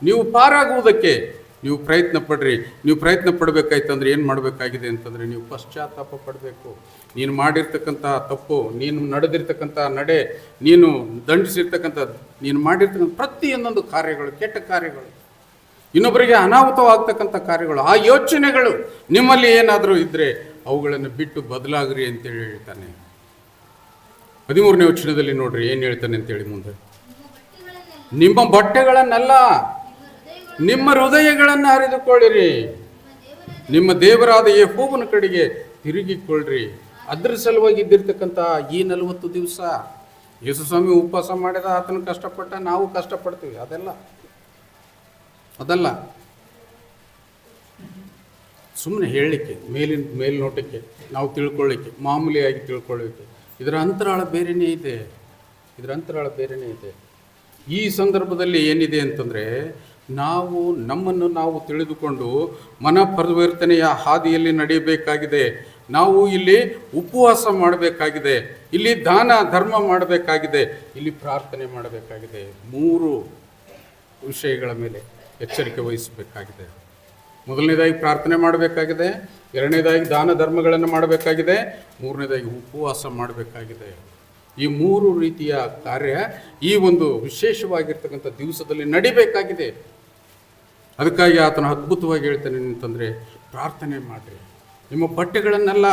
ನೀವು ಪಾರಾಗುವುದಕ್ಕೆ ನೀವು ಪ್ರಯತ್ನ ಪಡ್ರಿ. ನೀವು ಪ್ರಯತ್ನ ಪಡಬೇಕಾಯ್ತಂದ್ರೆ ಏನು ಮಾಡಬೇಕಾಗಿದೆ ಅಂತಂದರೆ, ನೀವು ಪಶ್ಚಾತ್ತಾಪ ಪಡಬೇಕು. ನೀನು ಮಾಡಿರ್ತಕ್ಕಂಥ ತಪ್ಪು, ನೀನು ನಡೆದಿರ್ತಕ್ಕಂಥ ನಡೆ, ನೀನು ದಂಡಿಸಿರ್ತಕ್ಕಂಥ, ನೀನು ಮಾಡಿರ್ತಕ್ಕಂಥ ಪ್ರತಿಯೊಂದೊಂದು ಕಾರ್ಯಗಳು, ಕೆಟ್ಟ ಕಾರ್ಯಗಳು, ಇನ್ನೊಬ್ಬರಿಗೆ ಅನಾಹುತವಾಗ್ತಕ್ಕಂಥ ಕಾರ್ಯಗಳು, ಆ ಯೋಚನೆಗಳು ನಿಮ್ಮಲ್ಲಿ ಏನಾದರೂ ಇದ್ದರೆ ಅವುಗಳನ್ನು ಬಿಟ್ಟು ಬದಲಾಗ್ರಿ ಅಂತೇಳಿ ಹೇಳ್ತಾನೆ. 13ನೇ ವಚನದಲ್ಲಿ ನೋಡ್ರಿ ಏನು ಹೇಳ್ತಾನೆ ಅಂತೇಳಿ ಮುಂದೆ, ನಿಮ್ಮ ಬಟ್ಟೆಗಳನ್ನೆಲ್ಲ ನಿಮ್ಮ ಹೃದಯಗಳನ್ನು ಹರಿದುಕೊಳ್ಳಿರಿ, ನಿಮ್ಮ ದೇವರಾದ ಯೆಹೋವನ ಕಡೆಗೆ ತಿರುಗಿಕೊಳ್ಳ್ರಿ. ಅದ್ರ ಸಲುವಾಗಿ ಇದ್ದಿರ್ತಕ್ಕಂಥ ಈ 40 ದಿವಸ ಯೇಸು ಸ್ವಾಮಿ ಉಪವಾಸ ಮಾಡಿದ, ಆತನ ಕಷ್ಟಪಟ್ಟ, ನಾವು ಕಷ್ಟಪಡ್ತೀವಿ. ಅದಲ್ಲ ಸುಮ್ಮನೆ ಹೇಳಲಿಕ್ಕೆ, ಮೇಲ್ನೋಟಕ್ಕೆ ನಾವು ತಿಳ್ಕೊಳ್ಳಿಕ್ಕೆ, ಮಾಮೂಲಿಯಾಗಿ ತಿಳ್ಕೊಳ್ಳಿಕ್ಕೆ. ಇದರ ಅಂತರಾಳ ಬೇರೆಯೇ ಇದೆ. ಈ ಸಂದರ್ಭದಲ್ಲಿ ಏನಿದೆ ಅಂತಂದರೆ, ನಾವು ನಮ್ಮನ್ನು ನಾವು ತಿಳಿದುಕೊಂಡು ಮನಪರಿವರ್ತನೆಯ ಹಾದಿಯಲ್ಲಿ ನಡೆಯಬೇಕಾಗಿದೆ. ನಾವು ಇಲ್ಲಿ ಉಪವಾಸ ಮಾಡಬೇಕಾಗಿದೆ, ಇಲ್ಲಿ ದಾನ ಧರ್ಮ ಮಾಡಬೇಕಾಗಿದೆ, ಇಲ್ಲಿ ಪ್ರಾರ್ಥನೆ ಮಾಡಬೇಕಾಗಿದೆ. 3 ವಿಷಯಗಳ ಮೇಲೆ ಎಚ್ಚರಿಕೆ ವಹಿಸಬೇಕಾಗಿದೆ. ಮೊದಲನೇದಾಗಿ ಪ್ರಾರ್ಥನೆ ಮಾಡಬೇಕಾಗಿದೆ, 2ನೇದಾಗಿ ದಾನ ಧರ್ಮಗಳನ್ನು ಮಾಡಬೇಕಾಗಿದೆ, 3ನೇದಾಗಿ ಉಪವಾಸ ಮಾಡಬೇಕಾಗಿದೆ. ಈ 3 ರೀತಿಯ ಕಾರ್ಯ ಈ ಒಂದು ವಿಶೇಷವಾಗಿರ್ತಕ್ಕಂಥ ದಿವಸದಲ್ಲಿ ನಡಿಬೇಕಾಗಿದೆ. ಅದಕ್ಕಾಗಿ ಆತನು ಅದ್ಭುತವಾಗಿ ಹೇಳ್ತಾನೆ ಅಂತಂದರೆ, ಪ್ರಾರ್ಥನೆ ಮಾಡಿರಿ. ನಿಮ್ಮ ಬಟ್ಟೆಗಳನ್ನೆಲ್ಲ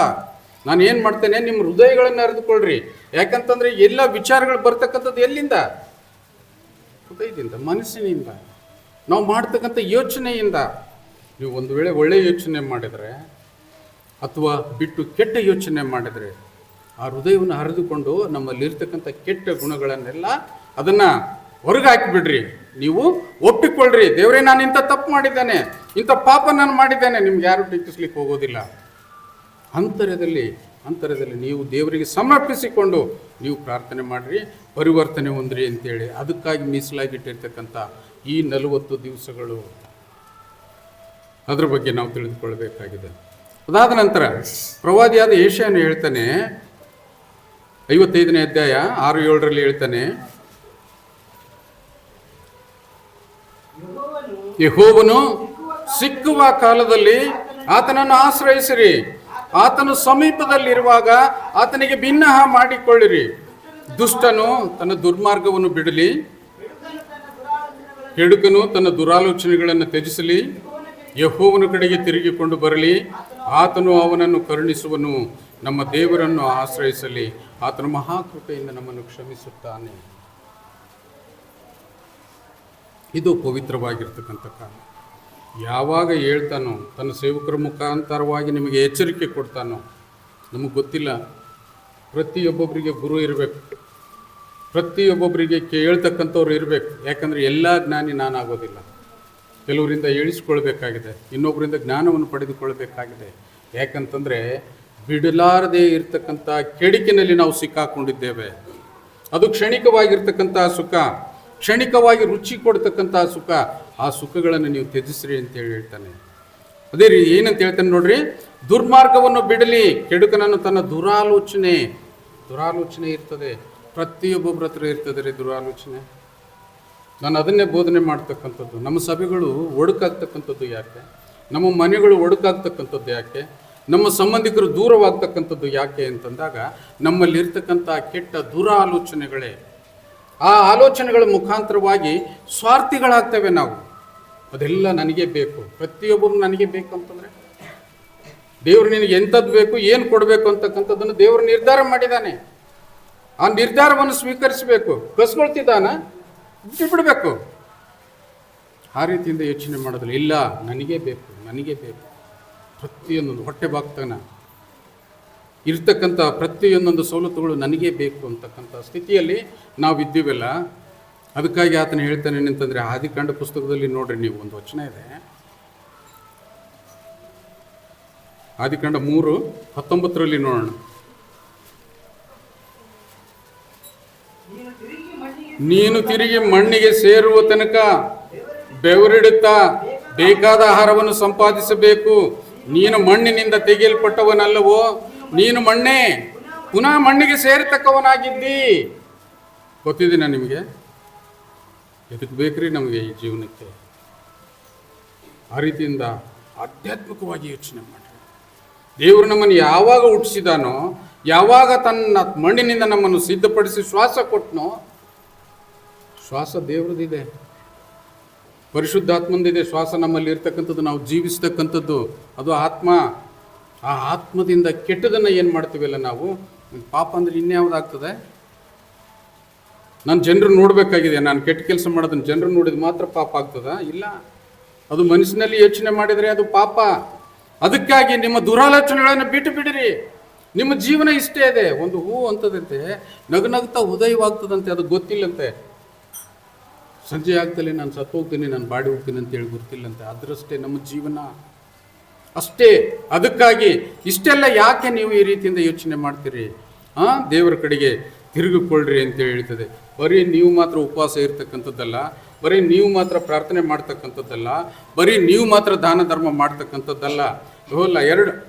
ನಾನು ಏನು ಮಾಡ್ತೇನೆ, ನಿಮ್ಮ ಹೃದಯಗಳನ್ನು ಅರಿದುಕೊಳ್ಳ್ರಿ. ಯಾಕಂತಂದರೆ ಎಲ್ಲ ವಿಚಾರಗಳು ಬರ್ತಕ್ಕಂಥದ್ದು ಎಲ್ಲಿಂದ? ಹೃದಯದಿಂದ, ಮನಸ್ಸಿನಿಂದ, ನಾವು ಮಾಡ್ತಕ್ಕಂಥ ಯೋಚನೆಯಿಂದ. ನೀವು ಒಂದು ವೇಳೆ ಒಳ್ಳೆಯ ಯೋಚನೆ ಮಾಡಿದರೆ ಅಥವಾ ಬಿಟ್ಟು ಕೆಟ್ಟ ಯೋಚನೆ ಮಾಡಿದರೆ, ಆ ಹೃದಯವನ್ನು ಹರಿದುಕೊಂಡು ನಮ್ಮಲ್ಲಿರ್ತಕ್ಕಂಥ ಕೆಟ್ಟ ಗುಣಗಳನ್ನೆಲ್ಲ ಅದನ್ನು ಹೊರಗೆ ಹಾಕಿಬಿಡ್ರಿ. ನೀವು ಒಪ್ಪಿಕೊಳ್ಳ್ರಿ, ದೇವರೇ ನಾನು ಇಂಥ ತಪ್ಪು ಮಾಡಿದ್ದೇನೆ, ಇಂಥ ಪಾಪ ನಾನು ಮಾಡಿದ್ದೇನೆ, ನಿಮ್ಗೆ ಯಾರು ಟೀಕಿಸ್ಲಿಕ್ಕೆ ಹೋಗೋದಿಲ್ಲ. ಅಂತರ್ಯದಲ್ಲಿ ನೀವು ದೇವರಿಗೆ ಸಮರ್ಪಿಸಿಕೊಂಡು ನೀವು ಪ್ರಾರ್ಥನೆ ಮಾಡಿರಿ, ಪರಿವರ್ತನೆ ಹೊಂದ್ರಿ ಅಂತೇಳಿ ಅದಕ್ಕಾಗಿ ಮೀಸಲಾಗಿಟ್ಟಿರ್ತಕ್ಕಂಥ ಈ 40 ದಿವಸಗಳು, ಅದ್ರ ಬಗ್ಗೆ ನಾವು ತಿಳಿದುಕೊಳ್ಬೇಕಾಗಿದೆ. ಅದಾದ ನಂತರ ಪ್ರವಾದಿಯಾದ ಯೆಶಾಯನು ಹೇಳ್ತಾನೆ, 55ನೇ ಅಧ್ಯಾಯ 6-7ರಲ್ಲಿ ಹೇಳ್ತಾನೆ, ಯೆಹೋವನು ಸಿಕ್ಕುವ ಕಾಲದಲ್ಲಿ ಆತನನ್ನು ಆಶ್ರಯಿಸಿರಿ, ಆತನು ಸಮೀಪದಲ್ಲಿರುವಾಗ ಆತನಿಗೆ ಭಿನ್ನಹ ಮಾಡಿಕೊಳ್ಳಿರಿ. ದುಷ್ಟನು ತನ್ನ ದುರ್ಮಾರ್ಗವನ್ನು ಬಿಡಲಿ, ಕೆಡುಕನು ತನ್ನ ದುರಾಲೋಚನೆಗಳನ್ನು ತ್ಯಜಿಸಲಿ. ಯೆಹೋವನ ಕಡೆಗೆ ತಿರುಗಿಕೊಂಡು ಬರಲಿ, ಆತನು ಅವನನ್ನು ಕರುಣಿಸುವನು. ನಮ್ಮ ದೇವರನ್ನು ಆಶ್ರಯಿಸಲಿ, ಆತನ ಮಹಾಕೃಪೆಯಿಂದ ನಮ್ಮನ್ನು ಕ್ಷಮಿಸುತ್ತಾನೆ. ಇದು ಪವಿತ್ರವಾಗಿರ್ತಕ್ಕಂಥ ಕಾಲ. ಯಾವಾಗ ಹೇಳ್ತಾನೋ, ತನ್ನ ಸೇವಕರ ಮುಖಾಂತರವಾಗಿ ನಿಮಗೆ ಎಚ್ಚರಿಕೆ ಕೊಡ್ತಾನೋ, ನಮಗೆ ಗೊತ್ತಿಲ್ಲ. ಪ್ರತಿಯೊಬ್ಬೊಬ್ಬರಿಗೆ ಗುರು ಇರಬೇಕು, ಪ್ರತಿಯೊಬ್ಬೊಬ್ಬರಿಗೆ ಕೇಳ್ತಕ್ಕಂಥವ್ರು ಇರಬೇಕು. ಯಾಕಂದರೆ ಎಲ್ಲ ಜ್ಞಾನಿ ನಾನಾಗೋದಿಲ್ಲ. ಕೆಲವರಿಂದ ಹೇಳಿಸ್ಕೊಳ್ಬೇಕಾಗಿದೆ, ಇನ್ನೊಬ್ಬರಿಂದ ಜ್ಞಾನವನ್ನು ಪಡೆದುಕೊಳ್ಬೇಕಾಗಿದೆ. ಯಾಕಂತಂದರೆ ಬಿಡಲಾರದೇ ಇರತಕ್ಕಂಥ ಕೆಡುಕಿನಲ್ಲಿ ನಾವು ಸಿಕ್ಕಾಕೊಂಡಿದ್ದೇವೆ. ಅದು ಕ್ಷಣಿಕವಾಗಿರ್ತಕ್ಕಂಥ ಸುಖ, ಕ್ಷಣಿಕವಾಗಿ ರುಚಿ ಕೊಡ್ತಕ್ಕಂಥ ಸುಖ. ಆ ಸುಖಗಳನ್ನು ನೀವು ತ್ಯಜಿಸ್ರಿ ಅಂತೇಳಿ ಹೇಳ್ತಾನೆ. ಅದೇ ರೀತಿ ಏನಂತ ಹೇಳ್ತಾನೆ ನೋಡ್ರಿ, ದುರ್ಮಾರ್ಗವನ್ನು ಬಿಡಲಿ, ಕೆಡುಕನನ್ನು ತನ್ನ ದುರಾಲೋಚನೆ ಇರ್ತದೆ. ಪ್ರತಿಯೊಬ್ಬೊಬ್ಬರ ಹತ್ರ ಇರ್ತದೆ ರೀ ದುರಾಲೋಚನೆ. ನಾನು ಅದನ್ನೇ ಬೋಧನೆ ಮಾಡ್ತಕ್ಕಂಥದ್ದು. ನಮ್ಮ ಸಭೆಗಳು ಒಡುಕಾಗ್ತಕ್ಕಂಥದ್ದು ಯಾಕೆ? ನಮ್ಮ ಮನೆಗಳು ಒಡುಕಾಗ್ತಕ್ಕಂಥದ್ದು ಯಾಕೆ? ನಮ್ಮ ಸಂಬಂಧಿಕರು ದೂರವಾಗ್ತಕ್ಕಂಥದ್ದು ಯಾಕೆ ಅಂತಂದಾಗ, ನಮ್ಮಲ್ಲಿರ್ತಕ್ಕಂಥ ಕೆಟ್ಟ ದುರಾಲೋಚನೆಗಳೇ. ಆ ಆಲೋಚನೆಗಳ ಮುಖಾಂತರವಾಗಿ ಸ್ವಾರ್ಥಿಗಳಾಗ್ತೇವೆ ನಾವು. ಅದೆಲ್ಲ ನನಗೆ ಬೇಕು, ಪ್ರತಿಯೊಬ್ಬರು ನನಗೆ ಬೇಕು ಅಂತಂದರೆ, ದೇವರು ನಿನಗೆ ಎಂಥದ್ದು ಬೇಕು, ಏನು ಕೊಡಬೇಕು ಅಂತಕ್ಕಂಥದ್ದನ್ನು ದೇವರು ನಿರ್ಧಾರ ಮಾಡಿದ್ದಾನೆ. ಆ ನಿರ್ಧಾರವನ್ನು ಸ್ವೀಕರಿಸಬೇಕು. ಕಸ್ಕೊಳ್ತಿದ್ದಾನ, ಬಿಡಬೇಕು. ಆ ರೀತಿಯಿಂದ ಯೋಚನೆ ಮಾಡೋದಿಲ್ಲ. ಇಲ್ಲ, ನನಗೆ ಬೇಕು ಪ್ರತಿಯೊಂದೊಂದು ಹೊಟ್ಟೆ ಬಾಗ್ತಾನ ಇರ್ತಕ್ಕಂಥ ಪ್ರತಿಯೊಂದೊಂದು ಸವಲತ್ತುಗಳು ನನಗೆ ಬೇಕು ಅಂತಕ್ಕಂಥ ಸ್ಥಿತಿಯಲ್ಲಿ ನಾವು ಇದ್ದೀವಲ್ಲ. ಅದಕ್ಕಾಗಿ ಆತನ ಹೇಳ್ತಾನೆ ಏನಂತಂದರೆ, ಆದಿಕಾಂಡ ಪುಸ್ತಕದಲ್ಲಿ ನೋಡ್ರಿ ನೀವು, ಒಂದು ವಚನ ಇದೆ, ಆದಿಕಾಂಡ 3:19 ನೋಡೋಣ. ನೀನು ತಿರುಗಿ ಮಣ್ಣಿಗೆ ಸೇರುವ ತನಕ ಬೆವರಿಡುತ್ತಾ ಬೇಕಾದ ಆಹಾರವನ್ನು ಸಂಪಾದಿಸಬೇಕು. ನೀನು ಮಣ್ಣಿನಿಂದ ತೆಗೆಯಲ್ಪಟ್ಟವನಲ್ಲವೋ, ನೀನು ಮಣ್ಣೇ, ಪುನಃ ಮಣ್ಣಿಗೆ ಸೇರತಕ್ಕವನಾಗಿದ್ದಿ. ಗೊತ್ತಿದ್ದೀನ ನಿಮಗೆ? ಎದಕ್ಕೆ ಬೇಕ್ರಿ ನಮಗೆ ಈ ಜೀವನಕ್ಕೆ? ಆ ರೀತಿಯಿಂದ ಆಧ್ಯಾತ್ಮಿಕವಾಗಿ ಯೋಚನೆ ಮಾಡಿ. ದೇವರು ನಮ್ಮನ್ನು ಯಾವಾಗ ಹುಟ್ಟಿಸಿದಾನೋ, ಯಾವಾಗ ತನ್ನ ಮಣ್ಣಿನಿಂದ ನಮ್ಮನ್ನು ಸಿದ್ಧಪಡಿಸಿ ಶ್ವಾಸ ಕೊಟ್ಟನೋ, ಶ್ವಾಸ ದೇವ್ರದ್ದಿದೆ, ಪರಿಶುದ್ಧಾತ್ಮಂದಿದೆ. ಶ್ವಾಸ ನಮ್ಮಲ್ಲಿ ಇರ್ತಕ್ಕಂಥದ್ದು, ನಾವು ಜೀವಿಸ್ತಕ್ಕಂಥದ್ದು ಅದು ಆತ್ಮ. ಆ ಆತ್ಮದಿಂದ ಕೆಟ್ಟದನ್ನು ಏನು ಮಾಡ್ತೀವಲ್ಲ ನಾವು, ಪಾಪ ಅಂದರೆ ಇನ್ಯಾವುದಾಗ್ತದೆ? ನಾನು ಜನರು ನೋಡಬೇಕಾಗಿದೆ. ನಾನು ಕೆಟ್ಟ ಕೆಲಸ ಮಾಡೋದನ್ನು ಜನರು ನೋಡಿದ ಮಾತ್ರ ಪಾಪ ಆಗ್ತದ? ಇಲ್ಲ, ಅದು ಮನಸ್ಸಿನಲ್ಲಿ ಯೋಚನೆ ಮಾಡಿದರೆ ಅದು ಪಾಪ. ಅದಕ್ಕಾಗಿ ನಿಮ್ಮ ದುರಾಲೋಚನೆಗಳನ್ನು ಬಿಟ್ಟು ಬಿಡಿರಿ. ನಿಮ್ಮ ಜೀವನ ಇಷ್ಟೇ ಇದೆ. ಒಂದು ಹೂ ಅಂತದಂತೆ ನಗುನಗ್ತಾ ಉದಯವಾಗ್ತದಂತೆ, ಅದು ಗೊತ್ತಿಲ್ಲಂತೆ. ಸಂಜೆ ಆಗ್ತಲೇ ನಾನು ಸತ್ತು ಹೋಗ್ತೀನಿ, ನಾನು ಬಾಡಿ ಹೋಗ್ತೀನಿ ಅಂತೇಳಿ ಗೊತ್ತಿಲ್ಲಂತೆ. ಅದರಷ್ಟೇ ನಮ್ಮ ಜೀವನ ಅಷ್ಟೇ. ಅದಕ್ಕಾಗಿ ಇಷ್ಟೆಲ್ಲ ಯಾಕೆ ನೀವು ಈ ರೀತಿಯಿಂದ ಯೋಚನೆ ಮಾಡ್ತೀರಿ? ದೇವರ ಕಡೆಗೆ ತಿರುಗಿಕೊಳ್ಳ್ರಿ ಅಂತೇಳಿ ಹೇಳ್ತದೆ. ಬರೀ ನೀವು ಮಾತ್ರ ಉಪವಾಸ ಇರ್ತಕ್ಕಂಥದ್ದಲ್ಲ, ಬರೀ ನೀವು ಮಾತ್ರ ಪ್ರಾರ್ಥನೆ ಮಾಡ್ತಕ್ಕಂಥದ್ದಲ್ಲ, ಬರೀ ನೀವು ಮಾತ್ರ ದಾನ ಧರ್ಮ ಮಾಡ್ತಕ್ಕಂಥದ್ದಲ್ಲ. ಯೆಹೋವಲ್ಲ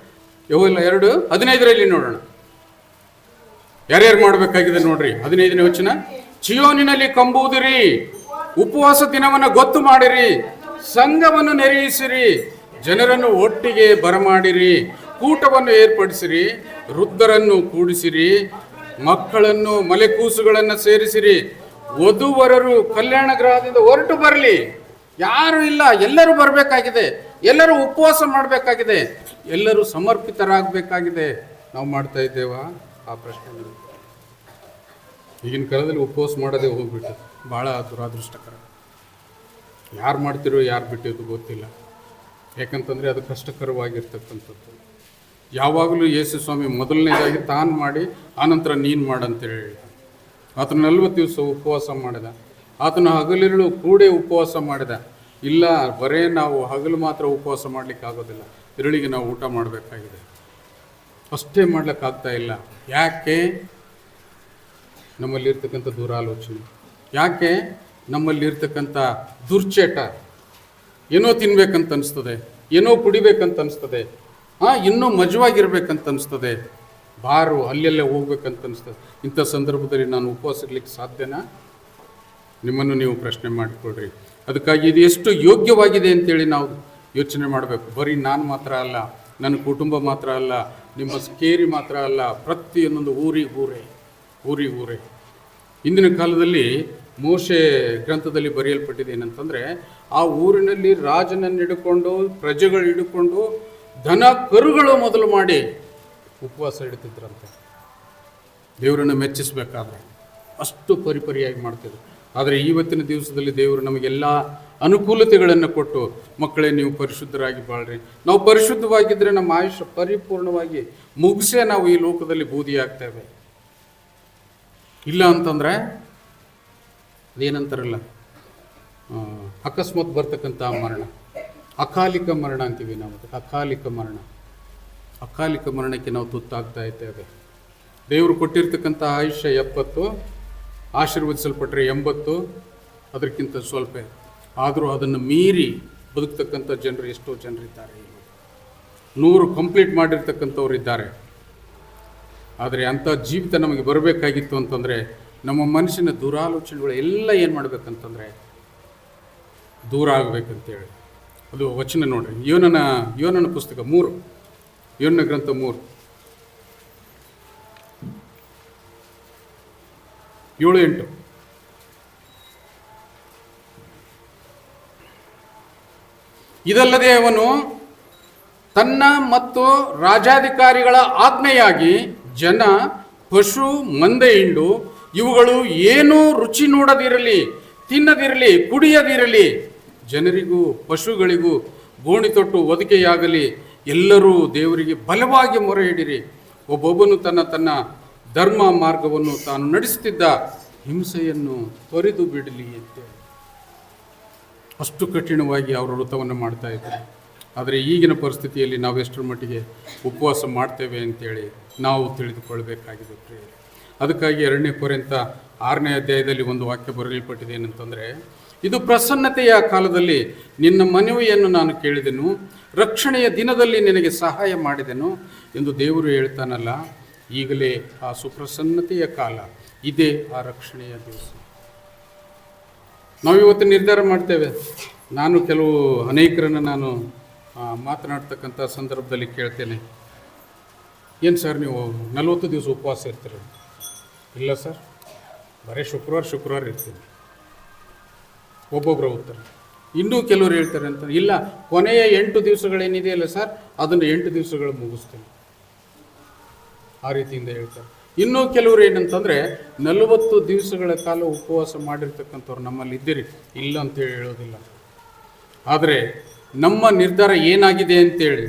2:15 ನೋಡೋಣ. ಯಾರ್ಯಾರು ಮಾಡಬೇಕಾಗಿದೆ ನೋಡ್ರಿ. 15ನೇ ವಚನ, ಚಿಯೋನಿನಲ್ಲಿ ಕಂಬುವುದಿರಿ, ಉಪವಾಸ ದಿನವನ್ನು ಗೊತ್ತು ಮಾಡಿರಿ, ಸಂಘವನ್ನು ನೆರೆಯಿಸಿರಿ, ಜನರನ್ನು ಒಟ್ಟಿಗೆ ಬರಮಾಡಿರಿ, ಕೂಟವನ್ನು ಏರ್ಪಡಿಸಿರಿ, ವೃದ್ಧರನ್ನು ಕೂಡಿಸಿರಿ, ಮಕ್ಕಳನ್ನು ಮಲೆಕೂಸುಗಳನ್ನು ಸೇರಿಸಿರಿ. ವಧುವರರು ಕಲ್ಯಾಣ ಗೃಹದಿಂದ ಹೊರಟು ಬರಲಿ. ಯಾರು ಇಲ್ಲ, ಎಲ್ಲರೂ ಬರಬೇಕಾಗಿದೆ, ಎಲ್ಲರೂ ಉಪವಾಸ ಮಾಡಬೇಕಾಗಿದೆ, ಎಲ್ಲರೂ ಸಮರ್ಪಿತರಾಗಬೇಕಾಗಿದೆ. ನಾವು ಮಾಡ್ತಾ ಇದ್ದೇವಾ? ಆ ಪ್ರಶ್ನೆ ಈಗಿನ ಕಾಲದಲ್ಲಿ ಉಪವಾಸ ಮಾಡೋದೇ ಹೋಗ್ಬಿಟ್ಟು ಭಾಳ ದುರಾದೃಷ್ಟಕರ. ಯಾರು ಮಾಡ್ತಿರೋ ಯಾರು ಬಿಟ್ಟಿದ್ದು ಗೊತ್ತಿಲ್ಲ. ಯಾಕಂತಂದರೆ ಅದು ಕಷ್ಟಕರವಾಗಿರ್ತಕ್ಕಂಥದ್ದು. ಯಾವಾಗಲೂ ಯೇಸು ಸ್ವಾಮಿ ಮೊದಲನೇದಾಗಿ ತಾನು ಮಾಡಿ ಆನಂತರ ನೀನು ಮಾಡಂತೇಳಿ ಹೇಳಿದ. ಆತನು 40 ದಿವಸ ಉಪವಾಸ ಮಾಡಿದ. ಆತನು ಹಗಲಿರುಳು ಕೂಡೇ ಉಪವಾಸ ಮಾಡಿದ. ಇಲ್ಲ, ಬರೇ ನಾವು ಹಗಲು ಮಾತ್ರ ಉಪವಾಸ ಮಾಡಲಿಕ್ಕೆ ಆಗೋದಿಲ್ಲ, ಇರುಳಿಗೆ ನಾವು ಊಟ ಮಾಡಬೇಕಾಗಿದೆ. ಅಷ್ಟೇ ಮಾಡ್ಲಿಕ್ಕಾಗ್ತಾ ಇಲ್ಲ. ಯಾಕೆ? ನಮ್ಮಲ್ಲಿರ್ತಕ್ಕಂಥ ದುರಾಲೋಚನೆ, ಯಾಕೆ ನಮ್ಮಲ್ಲಿರ್ತಕ್ಕಂಥ ದುರ್ಚಟ. ಏನೋ ತಿನ್ಬೇಕಂತ ಅನಿಸ್ತದೆ, ಏನೋ ಕುಡಿಬೇಕಂತ ಅನಿಸ್ತದೆ, ಇನ್ನೂ ಮಜವಾಗಿರ್ಬೇಕಂತ ಅನಿಸ್ತದೆ, ಬಾರು ಅಲ್ಲೆಲ್ಲೇ ಹೋಗ್ಬೇಕಂತ ಅನಿಸ್ತದೆ. ಇಂಥ ಸಂದರ್ಭದಲ್ಲಿ ನಾನು ಉಪವಾಸ ಇರ್ಲಿಕ್ಕೆ ಸಾಧ್ಯನಾ? ನಿಮ್ಮನ್ನು ನೀವು ಪ್ರಶ್ನೆ ಮಾಡಿಕೊಳ್ರಿ. ಅದಕ್ಕಾಗಿ ಇದು ಎಷ್ಟು ಯೋಗ್ಯವಾಗಿದೆ ಅಂತೇಳಿ ನಾವು ಯೋಚನೆ ಮಾಡಬೇಕು. ಬರೀ ನಾನು ಮಾತ್ರ ಅಲ್ಲ, ನನ್ನ ಕುಟುಂಬ ಮಾತ್ರ ಅಲ್ಲ, ನಿಮ್ಮ ಕೇರಿ ಮಾತ್ರ ಅಲ್ಲ, ಪ್ರತಿಯೊಂದೊಂದು ಊರೇ. ಇಂದಿನ ಕಾಲದಲ್ಲಿ ಮೋಶೆ ಗ್ರಂಥದಲ್ಲಿ ಬರೆಯಲ್ಪಟ್ಟಿದೆ ಏನಂತಂದರೆ, ಆ ಊರಿನಲ್ಲಿ ರಾಜನನ್ನು ಹಿಡ್ಕೊಂಡು, ಪ್ರಜೆಗಳು ಹಿಡ್ಕೊಂಡು, ದನ ಕರುಗಳು ಮೊದಲು ಮಾಡಿ ಉಪವಾಸ ಇಡ್ತಿದ್ರಂತೆ ದೇವರನ್ನು ಮೆಚ್ಚಿಸಬೇಕಾದ್ರೆ. ಅಷ್ಟು ಪರಿಪರಿಯಾಗಿ ಮಾಡ್ತಿದ್ರು. ಆದರೆ ಇವತ್ತಿನ ದಿವಸದಲ್ಲಿ ದೇವರು ನಮಗೆಲ್ಲ ಅನುಕೂಲತೆಗಳನ್ನು ಕೊಟ್ಟು, ಮಕ್ಕಳೇ ನೀವು ಪರಿಶುದ್ಧರಾಗಿ ಬಾಳ್ರಿ. ನಾವು ಪರಿಶುದ್ಧವಾಗಿದ್ದರೆ ನಮ್ಮ ಆಯುಷ್ಯ ಪರಿಪೂರ್ಣವಾಗಿ ಮುಗಿಸೇ ನಾವು ಈ ಲೋಕದಲ್ಲಿ ಬೂದಿಯಾಗ್ತೇವೆ. ಇಲ್ಲ ಅಂತಂದರೆ ಅದೇನಂತಾರಲ್ಲ, ಅಕಸ್ಮಾತ್ ಬರ್ತಕ್ಕಂಥ ಮರಣ, ಅಕಾಲಿಕ ಮರಣ ಅಂತೀವಿ ನಾವು. ಅಕಾಲಿಕ ಮರಣಕ್ಕೆ ನಾವು ತುತ್ತಾಗ್ತಾ ಇದ್ದೇವೆ. ದೇವರು ಕೊಟ್ಟಿರ್ತಕ್ಕಂಥ ಆಯುಷ್ಯ 70, ಆಶೀರ್ವದಿಸಲ್ಪಟ್ಟರೆ 80, ಅದಕ್ಕಿಂತ ಸ್ವಲ್ಪ. ಆದರೂ ಅದನ್ನು ಮೀರಿ ಬದುಕ್ತಕ್ಕಂಥ ಜನರು ಎಷ್ಟೋ ಜನರಿದ್ದಾರೆ. 100 ಕಂಪ್ಲೀಟ್ ಮಾಡಿರ್ತಕ್ಕಂಥವ್ರು ಇದ್ದಾರೆ. ಆದರೆ ಅಂಥ ಜೀವಿತ ನಮಗೆ ಬರಬೇಕಾಗಿತ್ತು ಅಂತಂದರೆ, ನಮ್ಮ ಮನಸ್ಸಿನ ದುರಾಲೋಚನೆಗಳು ಎಲ್ಲ ಏನು ಮಾಡಬೇಕಂತಂದರೆ ದೂರ ಆಗಬೇಕಂತೇಳಿ. ಅದು ವಚನ ನೋಡ್ರಿ, ಯೋನನ ಪುಸ್ತಕ 3, ಯೋನ ಗ್ರಂಥ 3, 7-8. ಇದಲ್ಲದೆ ಅವನು ತನ್ನ ಮತ್ತು ರಾಜಾಧಿಕಾರಿಗಳ ಆಜ್ಞೆಯಾಗಿ ಜನ, ಪಶು, ಮಂದೆ, ಹಿಂಡು ಇವುಗಳು ಏನೂ ರುಚಿ ನೋಡದಿರಲಿ, ತಿನ್ನದಿರಲಿ, ಕುಡಿಯದಿರಲಿ, ಜನರಿಗೂ ಪಶುಗಳಿಗೂ ಗೋಣಿ ತೊಟ್ಟು ಒದಕೆಯಾಗಲಿ, ಎಲ್ಲರೂ ದೇವರಿಗೆ ಬಲವಾಗಿ ಮೊರೆ ಇಡಿರಿ. ಒಬ್ಬೊಬ್ಬನು ತನ್ನ ಧರ್ಮ ಮಾರ್ಗವನ್ನು ತಾನು ನಡೆಸುತ್ತಿದ್ದ ಹಿಂಸೆಯನ್ನು ತೊರೆದು ಬಿಡಲಿ ಅಂತೇಳಿ ಅಷ್ಟು ಕಠಿಣವಾಗಿ ಅವರು ವ್ರತವನ್ನು ಮಾಡ್ತಾ ಇದ್ದಾರೆ. ಆದರೆ ಈಗಿನ ಪರಿಸ್ಥಿತಿಯಲ್ಲಿ ನಾವು ಎಷ್ಟರ ಮಟ್ಟಿಗೆ ಉಪವಾಸ ಮಾಡ್ತೇವೆ ಅಂತೇಳಿ ನಾವು ತಿಳಿದುಕೊಳ್ಬೇಕಾಗಿದೆ ಪ್ರಿಯರೇ. ಅದಕ್ಕಾಗಿ 2 ಕೊರಿಂಥ 6ನೇ ಅಧ್ಯಾಯದಲ್ಲಿ ಒಂದು ವಾಕ್ಯ ಬರೆಯಲ್ಪಟ್ಟಿದೆ ಏನಂತಂದರೆ, ಇದು ಪ್ರಸನ್ನತೆಯ ಕಾಲದಲ್ಲಿ ನಿನ್ನ ಮನವಿಯನ್ನು ನಾನು ಕೇಳಿದೆನು, ರಕ್ಷಣೆಯ ದಿನದಲ್ಲಿ ನಿನಗೆ ಸಹಾಯ ಮಾಡಿದೆನು ಎಂದು ದೇವರು ಹೇಳ್ತಾನಲ್ಲ. ಈಗಲೇ ಆ ಸುಪ್ರಸನ್ನತೆಯ ಕಾಲ, ಇದೇ ಆ ರಕ್ಷಣೆಯ ದಿವಸ. ನಾವಿವತ್ತು ನಿರ್ಧಾರ ಮಾಡ್ತೇವೆ. ನಾನು ಅನೇಕರನ್ನು ನಾನು ಮಾತನಾಡ್ತಕ್ಕಂಥ ಸಂದರ್ಭದಲ್ಲಿ ಕೇಳ್ತೇನೆ, ಏನು ಸರ್ ನೀವು 40 ದಿವಸ ಉಪವಾಸ ಇರ್ತೀರ? ಇಲ್ಲ ಸರ್, ಬರೀ ಶುಕ್ರವಾರ ಇರ್ತೀನಿ. ಒಬ್ಬೊಬ್ಬರ ಉತ್ತರ. ಇನ್ನೂ ಕೆಲವರು ಹೇಳ್ತಾರೆ ಅಂತ, ಇಲ್ಲ ಕೊನೆಯ 8 ದಿವಸಗಳೇನಿದೆಯಲ್ಲ ಸರ್, ಅದನ್ನು 8 ದಿವಸಗಳು ಮುಗಿಸ್ತೇನೆ, ಆ ರೀತಿಯಿಂದ ಹೇಳ್ತಾರೆ. ಇನ್ನೂ ಕೆಲವರು ಏನಂತಂದರೆ 40 ದಿವಸಗಳ ಕಾಲ ಉಪವಾಸ ಮಾಡಿರ್ತಕ್ಕಂಥವ್ರು ನಮ್ಮಲ್ಲಿ ಇದ್ದೀರಿ, ಇಲ್ಲ ಅಂತೇಳಿ ಹೇಳೋದಿಲ್ಲ. ಆದರೆ ನಮ್ಮ ನಿರ್ಧಾರ ಏನಾಗಿದೆ ಅಂತೇಳಿ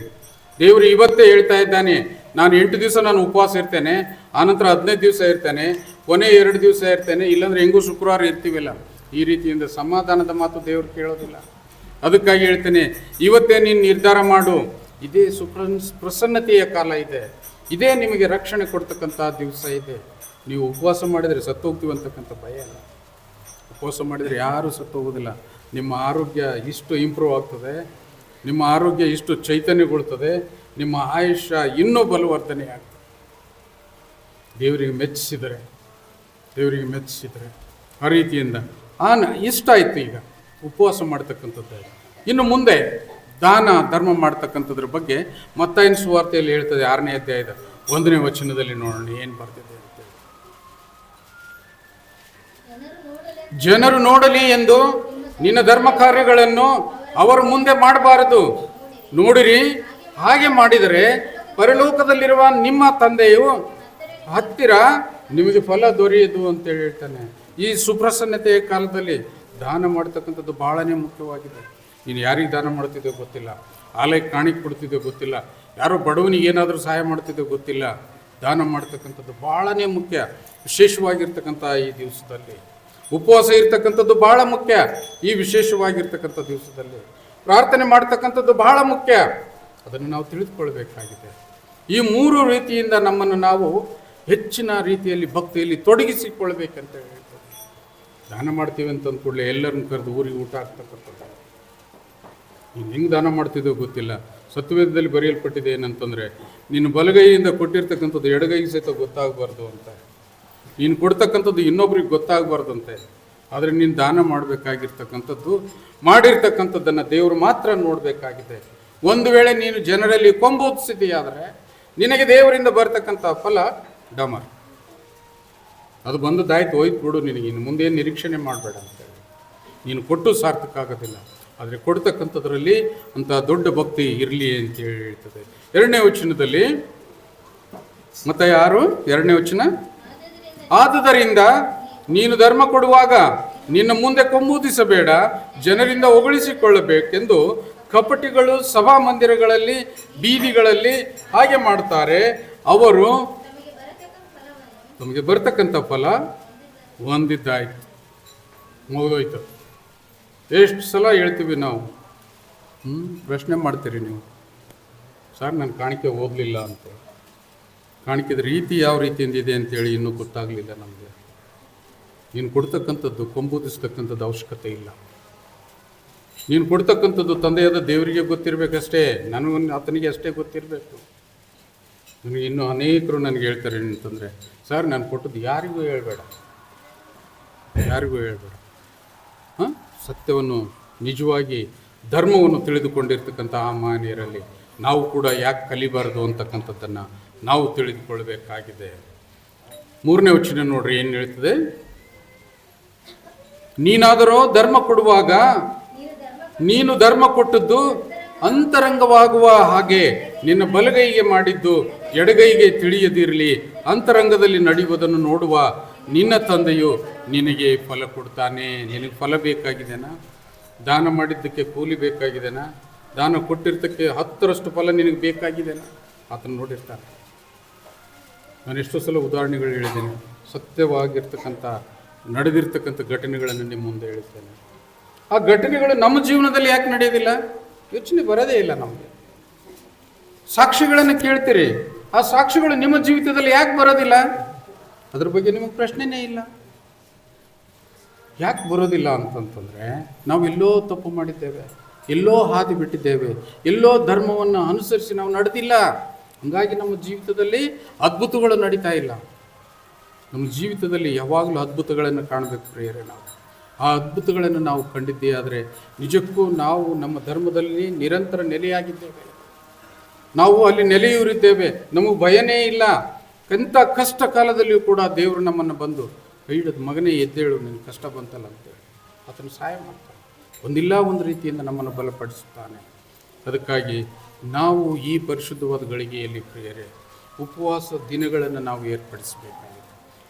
ದೇವರು ಇವತ್ತೇ ಹೇಳ್ತಾ ಇದ್ದಾನೆ, ನಾನು 8 ದಿವಸ ನಾನು ಉಪವಾಸ ಇರ್ತೇನೆ, ಆನಂತರ 15 ದಿವಸ ಇರ್ತೇನೆ, ಕೊನೆ 2 ದಿವಸ ಇರ್ತೇನೆ, ಇಲ್ಲಾಂದರೆ ಹೆಂಗೂ ಶುಕ್ರವಾರ ಇರ್ತೀವಿಲ್ಲ. ಈ ರೀತಿಯಿಂದ ಸಮಾಧಾನದ ಮಾತು ದೇವರು ಕೇಳೋದಿಲ್ಲ. ಅದಕ್ಕಾಗಿ ಹೇಳ್ತೇನೆ, ಇವತ್ತೇ ನೀನು ನಿರ್ಧಾರ ಮಾಡು. ಇದೇ ಪ್ರಸನ್ನತೆಯ ಕಾಲ ಇದೆ, ಇದೇ ನಿಮಗೆ ರಕ್ಷಣೆ ಕೊಡ್ತಕ್ಕಂಥ ದಿವಸ ಇದೆ. ನೀವು ಉಪವಾಸ ಮಾಡಿದರೆ ಸತ್ತೋಗ್ತೀವಿ ಅಂತಕ್ಕಂಥ ಭಯ ಇಲ್ಲ. ಉಪವಾಸ ಮಾಡಿದರೆ ಯಾರೂ ಸತ್ತೋಗೋದಿಲ್ಲ. ನಿಮ್ಮ ಆರೋಗ್ಯ ಇಷ್ಟು ಇಂಪ್ರೂವ್ ಆಗ್ತದೆ, ನಿಮ್ಮ ಆರೋಗ್ಯ ಇಷ್ಟು ಚೈತನ್ಯಗೊಳ್ತದೆ, ನಿಮ್ಮ ಆಯುಷ್ಯ ಇನ್ನೂ ಬಲವರ್ಧನೆ ಆಗ್ತದೆ. ದೇವರಿಗೆ ಮೆಚ್ಚಿಸಿದರೆ ಆ ರೀತಿಯಿಂದ ಇಷ್ಟ ಆಯಿತು. ಈಗ ಉಪವಾಸ ಮಾಡ್ತಕ್ಕಂಥದ್ದು. ಇನ್ನು ಮುಂದೆ ದಾನ ಧರ್ಮ ಮಾಡ್ತಕ್ಕಂಥದ್ರ ಬಗ್ಗೆ ಮತ್ತಾಯನ ಸುವಾರ್ತೆಯಲ್ಲಿ ಹೇಳ್ತದೆ, 6ನೇ ಅಧ್ಯಾಯದ 1ನೇ ವಚನದಲ್ಲಿ ನೋಡೋಣ ಏನು ಬರ್ತಿದೆ ಅಂತೇಳಿ. ಜನರು ನೋಡಲಿ ಎಂದು ನಿನ್ನ ಧರ್ಮ ಕಾರ್ಯಗಳನ್ನು ಅವರ ಮುಂದೆ ಮಾಡಬಾರದು. ನೋಡಿರಿ, ಹಾಗೆ ಮಾಡಿದರೆ ಪರಲೋಕದಲ್ಲಿರುವ ನಿಮ್ಮ ತಂದೆಯು ಹತ್ತಿರ ನಿಮಗೆ ಫಲ ದೊರೆಯದು ಅಂತೇಳಿ ಹೇಳ್ತಾನೆ. ಈ ಸುಪ್ರಸನ್ನತೆಯ ಕಾಲದಲ್ಲಿ ದಾನ ಮಾಡ್ತಕ್ಕಂಥದ್ದು ಭಾಳನೇ ಮುಖ್ಯವಾಗಿದೆ. ನೀನು ಯಾರಿಗೆ ದಾನ ಮಾಡ್ತಿದ್ದೋ ಗೊತ್ತಿಲ್ಲ, ಆಲಯಕ್ಕೆ ಕಾಣಿಕೆ ಕೊಡ್ತಿದ್ದೋ ಗೊತ್ತಿಲ್ಲ, ಯಾರೋ ಬಡವನಿಗೆ ಏನಾದರೂ ಸಹಾಯ ಮಾಡ್ತಿದ್ದೋ ಗೊತ್ತಿಲ್ಲ. ದಾನ ಮಾಡ್ತಕ್ಕಂಥದ್ದು ಭಾಳನೇ ಮುಖ್ಯ, ವಿಶೇಷವಾಗಿರ್ತಕ್ಕಂಥ ಈ ದಿವಸದಲ್ಲಿ. ಉಪವಾಸ ಇರ್ತಕ್ಕಂಥದ್ದು ಬಹಳ ಮುಖ್ಯ. ಈ ವಿಶೇಷವಾಗಿರ್ತಕ್ಕಂಥ ದಿವಸದಲ್ಲಿ ಪ್ರಾರ್ಥನೆ ಮಾಡ್ತಕ್ಕಂಥದ್ದು ಬಹಳ ಮುಖ್ಯ. ಅದನ್ನು ನಾವು ತಿಳಿದುಕೊಳ್ಬೇಕಾಗಿದೆ. ಈ 3 ರೀತಿಯಿಂದ ನಮ್ಮನ್ನು ನಾವು ಹೆಚ್ಚಿನ ರೀತಿಯಲ್ಲಿ ಭಕ್ತಿಯಲ್ಲಿ ತೊಡಗಿಸಿಕೊಳ್ಬೇಕಂತ ಹೇಳ್ತಾರೆ. ದಾನ ಮಾಡ್ತೀವಿ ಅಂತಂದ ಕೂಡಲೇ ಎಲ್ಲರನ್ನು ಕರೆದು ಊರಿಗೆ ಊಟ ಆಗ್ತಕ್ಕಂಥದ್ದು. ನೀನು ಹೆಂಗೆ ದಾನ ಮಾಡ್ತಿದ್ದೋ ಗೊತ್ತಿಲ್ಲ. ಸತ್ಯವೇದದಲ್ಲಿ ಬರೆಯಲ್ಪಟ್ಟಿದೆ ಏನಂತಂದರೆ, ನೀನು ಬಲಗೈಯಿಂದ ಕೊಟ್ಟಿರ್ತಕ್ಕಂಥದ್ದು ಎಡಗೈಗೆ ಸಹಿತ ಗೊತ್ತಾಗಬಾರ್ದು ಅಂತ. ನೀನು ಕೊಡ್ತಕ್ಕಂಥದ್ದು ಇನ್ನೊಬ್ರಿಗೆ ಗೊತ್ತಾಗಬಾರ್ದಂತೆ. ಆದರೆ ನೀನು ದಾನ ಮಾಡಬೇಕಾಗಿರ್ತಕ್ಕಂಥದ್ದು, ಮಾಡಿರ್ತಕ್ಕಂಥದ್ದನ್ನು ದೇವರು ಮಾತ್ರ ನೋಡಬೇಕಾಗಿದೆ. ಒಂದು ವೇಳೆ ನೀನು ಜನರಲ್ಲಿ ಕೊಂಬೂದಿಸಿದೆಯಾದರೆ ನಿನಗೆ ದೇವರಿಂದ ಬರ್ತಕ್ಕಂಥ ಫಲ ಡಮರ್. ಅದು ಬಂದದ್ದಾಯ್ತು, ಹೋಯ್ತು ಬಿಡು, ನಿನಗೆ ಇನ್ನು ಮುಂದೆ ನಿರೀಕ್ಷಣೆ ಮಾಡಬೇಡ ಅಂತೇಳಿ. ನೀನು ಕೊಟ್ಟು ಸಾರ್ಥಕ ಆಗೋದಿಲ್ಲ. ಆದರೆ ಕೊಡ್ತಕ್ಕಂಥದ್ರಲ್ಲಿ ಅಂಥ ದೊಡ್ಡ ಭಕ್ತಿ ಇರಲಿ ಅಂತೇಳಿ ಹೇಳ್ತದೆ. 2ನೇ ವಚನದಲ್ಲಿ, ಮತ್ತೆ 2ನೇ ವಚನ, ಆದುದರಿಂದ ನೀನು ಧರ್ಮ ಕೊಡುವಾಗ ನಿನ್ನ ಮುಂದೆ ಕೊಂಬೂದಿಸಬೇಡ, ಜನರಿಂದ ಹೊಗಳಿಸಿಕೊಳ್ಳಬೇಕೆಂದು ಕಪಟಿಗಳು ಸಭಾಮಂದಿರಗಳಲ್ಲಿ ಬೀದಿಗಳಲ್ಲಿ ಹಾಗೆ ಮಾಡ್ತಾರೆ. ಅವರು ತಮಗೆ ಬರ್ತಕ್ಕಂಥ ಫಲ ಹೊಂದಿದ್ದಾಯ್ತು. ಮುಗಿದೋಯ್ತು. ಎಷ್ಟು ಸಲ ಹೇಳ್ತೀವಿ ನಾವು, ಪ್ರಶ್ನೆ ಮಾಡ್ತೀರಿ ನೀವು, ಸರ್ ನಾನು ಕಾಣಿಕೆ ಓದಲಿಲ್ಲ ಅಂತ. ಕಾಣಿಕೆದ ರೀತಿ ಯಾವ ರೀತಿಯಿಂದ ಇದೆ ಅಂತೇಳಿ ಇನ್ನೂ ಗೊತ್ತಾಗಲಿಲ್ಲ ನಮಗೆ. ನೀನು ಕೊಡ್ತಕ್ಕಂಥದ್ದು ಕೊಂಬೂದಿಸ್ತಕ್ಕಂಥದ್ದು ಅವಶ್ಯಕತೆ ಇಲ್ಲ. ನೀನು ಕೊಡ್ತಕ್ಕಂಥದ್ದು ತಂದೆಯಾದ ದೇವರಿಗೆ ಗೊತ್ತಿರಬೇಕಷ್ಟೇ, ನನಗೂ ಆತನಿಗೆ ಅಷ್ಟೇ ಗೊತ್ತಿರಬೇಕು. ನನಗೆ ಇನ್ನೂ ಅನೇಕರು ನನಗೆ ಹೇಳ್ತಾರೆ ಅಂತಂದರೆ, ಸರ್ ನಾನು ಕೊಟ್ಟದ್ದು ಯಾರಿಗೂ ಹೇಳಬೇಡ, ಯಾರಿಗೂ ಹೇಳಬೇಡ. ಸತ್ಯವನ್ನು ನಿಜವಾಗಿ ಧರ್ಮವನ್ನು ತಿಳಿದುಕೊಂಡಿರ್ತಕ್ಕಂಥ ಆ ಮಾನ್ಯರಲ್ಲಿ ನಾವು ಕೂಡ ಯಾಕೆ ಕಲಿಬಾರದು ಅಂತಕ್ಕಂಥದ್ದನ್ನು ನಾವು ತಿಳಿದುಕೊಳ್ಬೇಕಾಗಿದೆ. 3ನೇ ವಚನ ನೋಡ್ರಿ ಏನು ಹೇಳ್ತದೆ. ನೀನಾದರೂ ಧರ್ಮ ಕೊಡುವಾಗ ನೀನು ಧರ್ಮ ಕೊಟ್ಟದ್ದು ಅಂತರಂಗವಾಗುವ ಹಾಗೆ ನಿನ್ನ ಬಲಗೈಗೆ ಮಾಡಿದ್ದು ಎಡಗೈಗೆ ತಿಳಿಯದಿರಲಿ. ಅಂತರಂಗದಲ್ಲಿ ನಡೆಯುವುದನ್ನು ನೋಡುವ ನಿನ್ನ ತಂದೆಯು ನಿನಗೆ ಫಲ ಕೊಡ್ತಾನೆ. ನಿನಗೆ ಫಲ ಬೇಕಾಗಿದೆನಾ? ದಾನ ಮಾಡಿದ್ದಕ್ಕೆ ಕೂಲಿ ಬೇಕಾಗಿದೆನಾ? ದಾನ ಕೊಟ್ಟಿರ್ತಕ್ಕೆ 10ರಷ್ಟು ಫಲ ನಿನಗೆ ಬೇಕಾಗಿದೆನಾ? ಆತನ ನೋಡಿರ್ತಾನೆ. ನಾನು ಎಷ್ಟೋ ಸಲ ಉದಾಹರಣೆಗಳು ಹೇಳಿದ್ದೇನೆ. ಸತ್ಯವಾಗಿರ್ತಕ್ಕಂಥ ನಡೆದಿರ್ತಕ್ಕಂಥ ಘಟನೆಗಳನ್ನು ನಿಮ್ಮ ಮುಂದೆ ಹೇಳ್ತೇನೆ. ಆ ಘಟನೆಗಳು ನಮ್ಮ ಜೀವನದಲ್ಲಿ ಯಾಕೆ ನಡೆಯೋದಿಲ್ಲ? ಯೋಚನೆ ಬರೋದೇ ಇಲ್ಲ ನಮಗೆ. ಸಾಕ್ಷಿಗಳನ್ನು ಕೇಳ್ತೀರಿ, ಆ ಸಾಕ್ಷಿಗಳು ನಿಮ್ಮ ಜೀವಿತದಲ್ಲಿ ಯಾಕೆ ಬರೋದಿಲ್ಲ? ಅದ್ರ ಬಗ್ಗೆ ನಿಮಗೆ ಪ್ರಶ್ನೆನೇ ಇಲ್ಲ. ಯಾಕೆ ಬರೋದಿಲ್ಲ ಅಂತಂತಂದರೆ, ನಾವು ಎಲ್ಲೋ ತಪ್ಪು ಮಾಡಿದ್ದೇವೆ, ಎಲ್ಲೋ ಹಾದಿ ಬಿಟ್ಟಿದ್ದೇವೆ, ಎಲ್ಲೋ ಧರ್ಮವನ್ನು ಅನುಸರಿಸಿ ನಾವು ನಡೆದಿಲ್ಲ. ಹಾಗಾಗಿ ನಮ್ಮ ಜೀವಿತದಲ್ಲಿ ಅದ್ಭುತಗಳು ನಡೀತಾ ಇಲ್ಲ. ನಮ್ಮ ಜೀವಿತದಲ್ಲಿ ಯಾವಾಗಲೂ ಅದ್ಭುತಗಳನ್ನು ಕಾಣಬೇಕು ಪ್ರಿಯರೇ. ನಾವು ಆ ಅದ್ಭುತಗಳನ್ನು ನಾವು ಕಂಡಿದ್ದೇ ಆದರೆ ನಿಜಕ್ಕೂ ನಾವು ನಮ್ಮ ಧರ್ಮದಲ್ಲಿ ನಿರಂತರ ನೆಲೆಯಾಗಿದ್ದೇವೆ. ನಾವು ಅಲ್ಲಿ ನೆಲೆಯೂರಿದ್ದೇವೆ. ನಮಗೆ ಭಯನೇ ಇಲ್ಲ. ಎಂಥ ಕಷ್ಟ ಕಾಲದಲ್ಲಿಯೂ ಕೂಡ ದೇವರು ನಮ್ಮನ್ನು ಬಂದು ಕೈ ಹಿಡಿದು, ಮಗನೇ ಎದ್ದೇಳು, ನಿನಗೆ ಕಷ್ಟ ಬಂತಲ್ಲ ಅಂತೇಳಿ ಆತನು ಸಹಾಯ ಮಾಡ್ತಾನೆ. ಒಂದಿಲ್ಲ ಒಂದು ರೀತಿಯಿಂದ ನಮ್ಮನ್ನು ಬಲಪಡಿಸುತ್ತಾನೆ. ಅದಕ್ಕಾಗಿ ನಾವು ಈ ಪರಿಶುದ್ಧವಾದ ಗಳಿಗೆಯಲ್ಲಿ ಪ್ರಿಯರೇ ಉಪವಾಸ ದಿನಗಳನ್ನು ನಾವು ಏರ್ಪಡಿಸಬೇಕಾಗಿದೆ.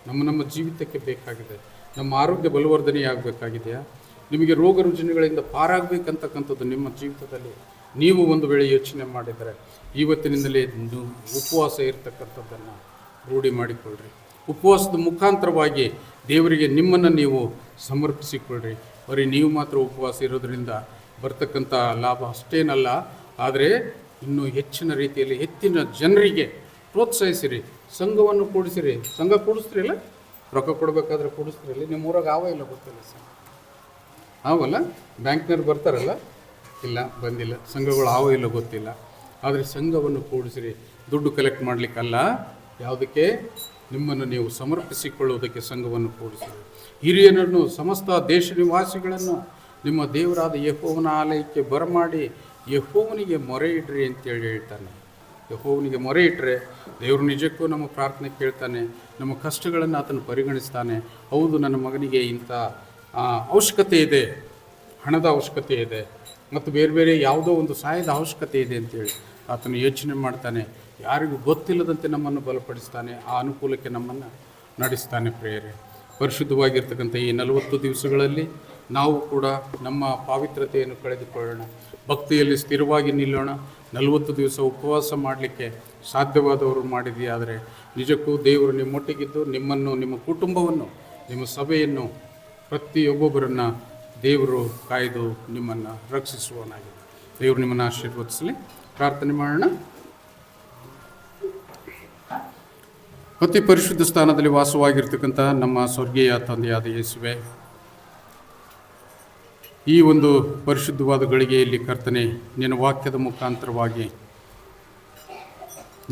ನಮ್ಮ ಜೀವಿತಕ್ಕೆ ಬೇಕಾಗಿದೆ. ನಮ್ಮ ಆರೋಗ್ಯ ಬಲವರ್ಧನೆಯಾಗಬೇಕಾಗಿದೆಯಾ? ನಿಮಗೆ ರೋಗ ರುಜಿನಗಳಿಂದ ಪಾರಾಗಬೇಕಂತಕ್ಕಂಥದ್ದು ನಿಮ್ಮ ಜೀವಿತದಲ್ಲಿ ನೀವು ಒಂದು ವೇಳೆ ಯೋಚನೆ ಮಾಡಿದರೆ ಇವತ್ತಿನಿಂದಲೇ ಉಪವಾಸ ಇರತಕ್ಕಂಥದ್ದನ್ನು ರೂಢಿ ಮಾಡಿಕೊಳ್ಳ್ರಿ. ಉಪವಾಸದ ಮುಖಾಂತರವಾಗಿ ದೇವರಿಗೆ ನಿಮ್ಮನ್ನು ನೀವು ಸಮರ್ಪಿಸಿಕೊಳ್ಳ್ರಿ. ಬರೀ ನೀವು ಮಾತ್ರ ಉಪವಾಸ ಇರೋದರಿಂದ ಬರ್ತಕ್ಕಂಥ ಲಾಭ ಅಷ್ಟೇನಲ್ಲ, ಆದರೆ ಇನ್ನೂ ಹೆಚ್ಚಿನ ರೀತಿಯಲ್ಲಿ ಹೆಚ್ಚಿನ ಜನರಿಗೆ ಪ್ರೋತ್ಸಾಹಿಸಿರಿ. ಸಂಘವನ್ನು ಕೂಡಿಸಿರಿ. ಸಂಘ ಕೂಡಿಸ್ತಿರಲ್ಲ, ರೊಕ್ಕ ಕೊಡಬೇಕಾದ್ರೆ ಕೂಡಿಸ್ತಿರಲ್ಲ. ನಿಮ್ಮ ಊರಾಗ ಇಲ್ಲ ಗೊತ್ತಿಲ್ಲ ಸಂಘ ಆವಲ್ಲ. ಬ್ಯಾಂಕ್ನವ್ರು ಬರ್ತಾರಲ್ಲ, ಇಲ್ಲ ಬಂದಿಲ್ಲ. ಸಂಘಗಳು ಇಲ್ಲ ಗೊತ್ತಿಲ್ಲ. ಆದರೆ ಸಂಘವನ್ನು ಕೂಡಿಸಿರಿ. ದುಡ್ಡು ಕಲೆಕ್ಟ್ ಮಾಡಲಿಕ್ಕಲ್ಲ, ಯಾವುದಕ್ಕೆ? ನಿಮ್ಮನ್ನು ನೀವು ಸಮರ್ಪಿಸಿಕೊಳ್ಳುವುದಕ್ಕೆ ಸಂಘವನ್ನು ಕೂಡಿಸಿರಿ. ಹಿರಿಯರನ್ನು, ಸಮಸ್ತ ದೇಶ ನಿವಾಸಿಗಳನ್ನು ನಿಮ್ಮ ದೇವರಾದ ಯೆಹೋವನ ಆಲಯಕ್ಕೆ ಬರಮಾಡಿ ಯೆಹೋವನಿಗೆ ಮೊರೆ ಇಡ್ರಿ ಅಂತೇಳಿ ಹೇಳ್ತಾನೆ. ಯೆಹೋವನಿಗೆ ಮೊರೆ ಇಟ್ಟರೆ ದೇವರು ನಿಜಕ್ಕೂ ನಮ್ಮ ಪ್ರಾರ್ಥನೆ ಕೇಳ್ತಾನೆ. ನಮ್ಮ ಕಷ್ಟಗಳನ್ನು ಆತನು ಪರಿಗಣಿಸ್ತಾನೆ. ಹೌದು, ನನ್ನ ಮಗನಿಗೆ ಇಂಥ ಅವಶ್ಯಕತೆ ಇದೆ, ಹಣದ ಅವಶ್ಯಕತೆ ಇದೆ, ಮತ್ತು ಬೇರೆ ಬೇರೆ ಯಾವುದೋ ಒಂದು ಸಹಾಯದ ಅವಶ್ಯಕತೆ ಇದೆ ಅಂತೇಳಿ ಆತನು ಯೋಚನೆ ಮಾಡ್ತಾನೆ. ಯಾರಿಗೂ ಗೊತ್ತಿಲ್ಲದಂತೆ ನಮ್ಮನ್ನು ಬಲಪಡಿಸ್ತಾನೆ. ಆ ಅನುಕೂಲಕ್ಕೆ ನಮ್ಮನ್ನು ನಡೆಸ್ತಾನೆ. ಪ್ರಿಯರೇ, ಪರಿಶುದ್ಧವಾಗಿರ್ತಕ್ಕಂಥ ಈ 40 ದಿವಸಗಳಲ್ಲಿ ನಾವು ಕೂಡ ನಮ್ಮ ಪಾವಿತ್ರತೆಯನ್ನು ಕಳೆದುಕೊಳ್ಳೋಣ. ಭಕ್ತಿಯಲ್ಲಿ ಸ್ಥಿರವಾಗಿ ನಿಲ್ಲೋಣ. 40 ದಿವಸ ಉಪವಾಸ ಮಾಡಲಿಕ್ಕೆ ಸಾಧ್ಯವಾದವರು ಮಾಡಿದೆಯಾದರೆ ನಿಜಕ್ಕೂ ದೇವರು ನಿಮ್ಮೊಟ್ಟಿಗಿದ್ದು ನಿಮ್ಮನ್ನು, ನಿಮ್ಮ ಕುಟುಂಬವನ್ನು, ನಿಮ್ಮ ಸಭೆಯನ್ನು ಪ್ರತಿಯೊಬ್ಬೊಬ್ಬರನ್ನು ದೇವರು ಕಾಯ್ದು ನಿಮ್ಮನ್ನು ರಕ್ಷಿಸುವನಾಗಿದೆ. ದೇವರು ನಿಮ್ಮನ್ನು ಆಶೀರ್ವದಿಸಲಿ. ಪ್ರಾರ್ಥನೆ ಮಾಡೋಣ. ಅತಿ ಪರಿಶುದ್ಧ ಸ್ಥಾನದಲ್ಲಿ ವಾಸವಾಗಿರ್ತಕ್ಕಂಥ ನಮ್ಮ ಸ್ವರ್ಗೀಯ ತಂದೆಯಾದ ಯೇಸುವೆ, ಈ ಒಂದು ಪರಿಶುದ್ಧವಾದ ಗಳಿಗೆಯಲ್ಲಿ ಕರ್ತನೆ, ನಿನ್ನ ವಾಕ್ಯದ ಮುಖಾಂತರವಾಗಿ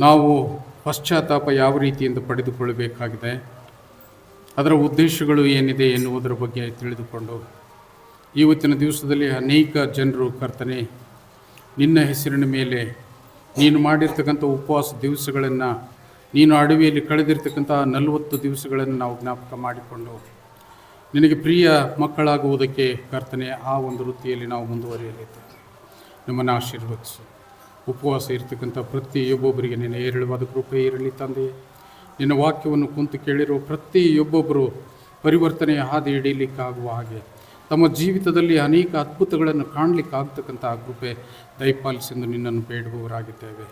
ನಾವು ಪಶ್ಚಾತ್ತಾಪ ಯಾವ ರೀತಿಯಿಂದ ಪಡೆದುಕೊಳ್ಳಬೇಕಾಗಿದೆ, ಅದರ ಉದ್ದೇಶಗಳು ಏನಿದೆ ಎನ್ನುವುದರ ಬಗ್ಗೆ ತಿಳಿದುಕೊಂಡು ಇವತ್ತಿನ ದಿವಸದಲ್ಲಿ ಅನೇಕ ಜನರು ಕರ್ತನೆ, ನಿನ್ನ ಹೆಸರಿನ ಮೇಲೆ ನೀನು ಮಾಡಿರ್ತಕ್ಕಂಥ ಉಪವಾಸ ದಿವಸಗಳನ್ನು, ನೀನು ಅಡವಿಯಲ್ಲಿ ಕಳೆದಿರ್ತಕ್ಕಂಥ 40 ದಿವಸಗಳನ್ನು ನಾವು ಜ್ಞಾಪಕ ಮಾಡಿಕೊಂಡು ನಿನಗೆ ಪ್ರಿಯ ಮಕ್ಕಳಾಗುವುದಕ್ಕೆ ಕರ್ತನೆ ಆ ಒಂದು ವೃತ್ತಿಯಲ್ಲಿ ನಾವು ಮುಂದುವರಿಯಲಿದ್ದೇವೆ. ನಮ್ಮನ್ನು ಆಶೀರ್ವದಿಸು. ಉಪವಾಸ ಇರ್ತಕ್ಕಂಥ ಪ್ರತಿಯೊಬ್ಬೊಬ್ಬರಿಗೆ ನಿನ್ನ ಏರಳವಾದ ಕೃಪೆ ಇರಲಿ ತಂದೆ. ನಿನ್ನ ವಾಕ್ಯವನ್ನು ಕುಂತು ಕೇಳಿರೋ ಪ್ರತಿಯೊಬ್ಬೊಬ್ಬರು ಪರಿವರ್ತನೆಯ ಹಾದಿ ಹಿಡಿಯಲಿಕ್ಕಾಗುವ ಹಾಗೆ ತಮ್ಮ ಜೀವಿತದಲ್ಲಿ ಅನೇಕ ಅದ್ಭುತಗಳನ್ನು ಕಾಣಲಿಕ್ಕಾಗ್ತಕ್ಕಂಥ ಕೃಪೆ ದಯಪಾಲಿಸೆಂದು ನಿನ್ನನ್ನು ಬೇಡುವವರಾಗಿದ್ದೇವೆ.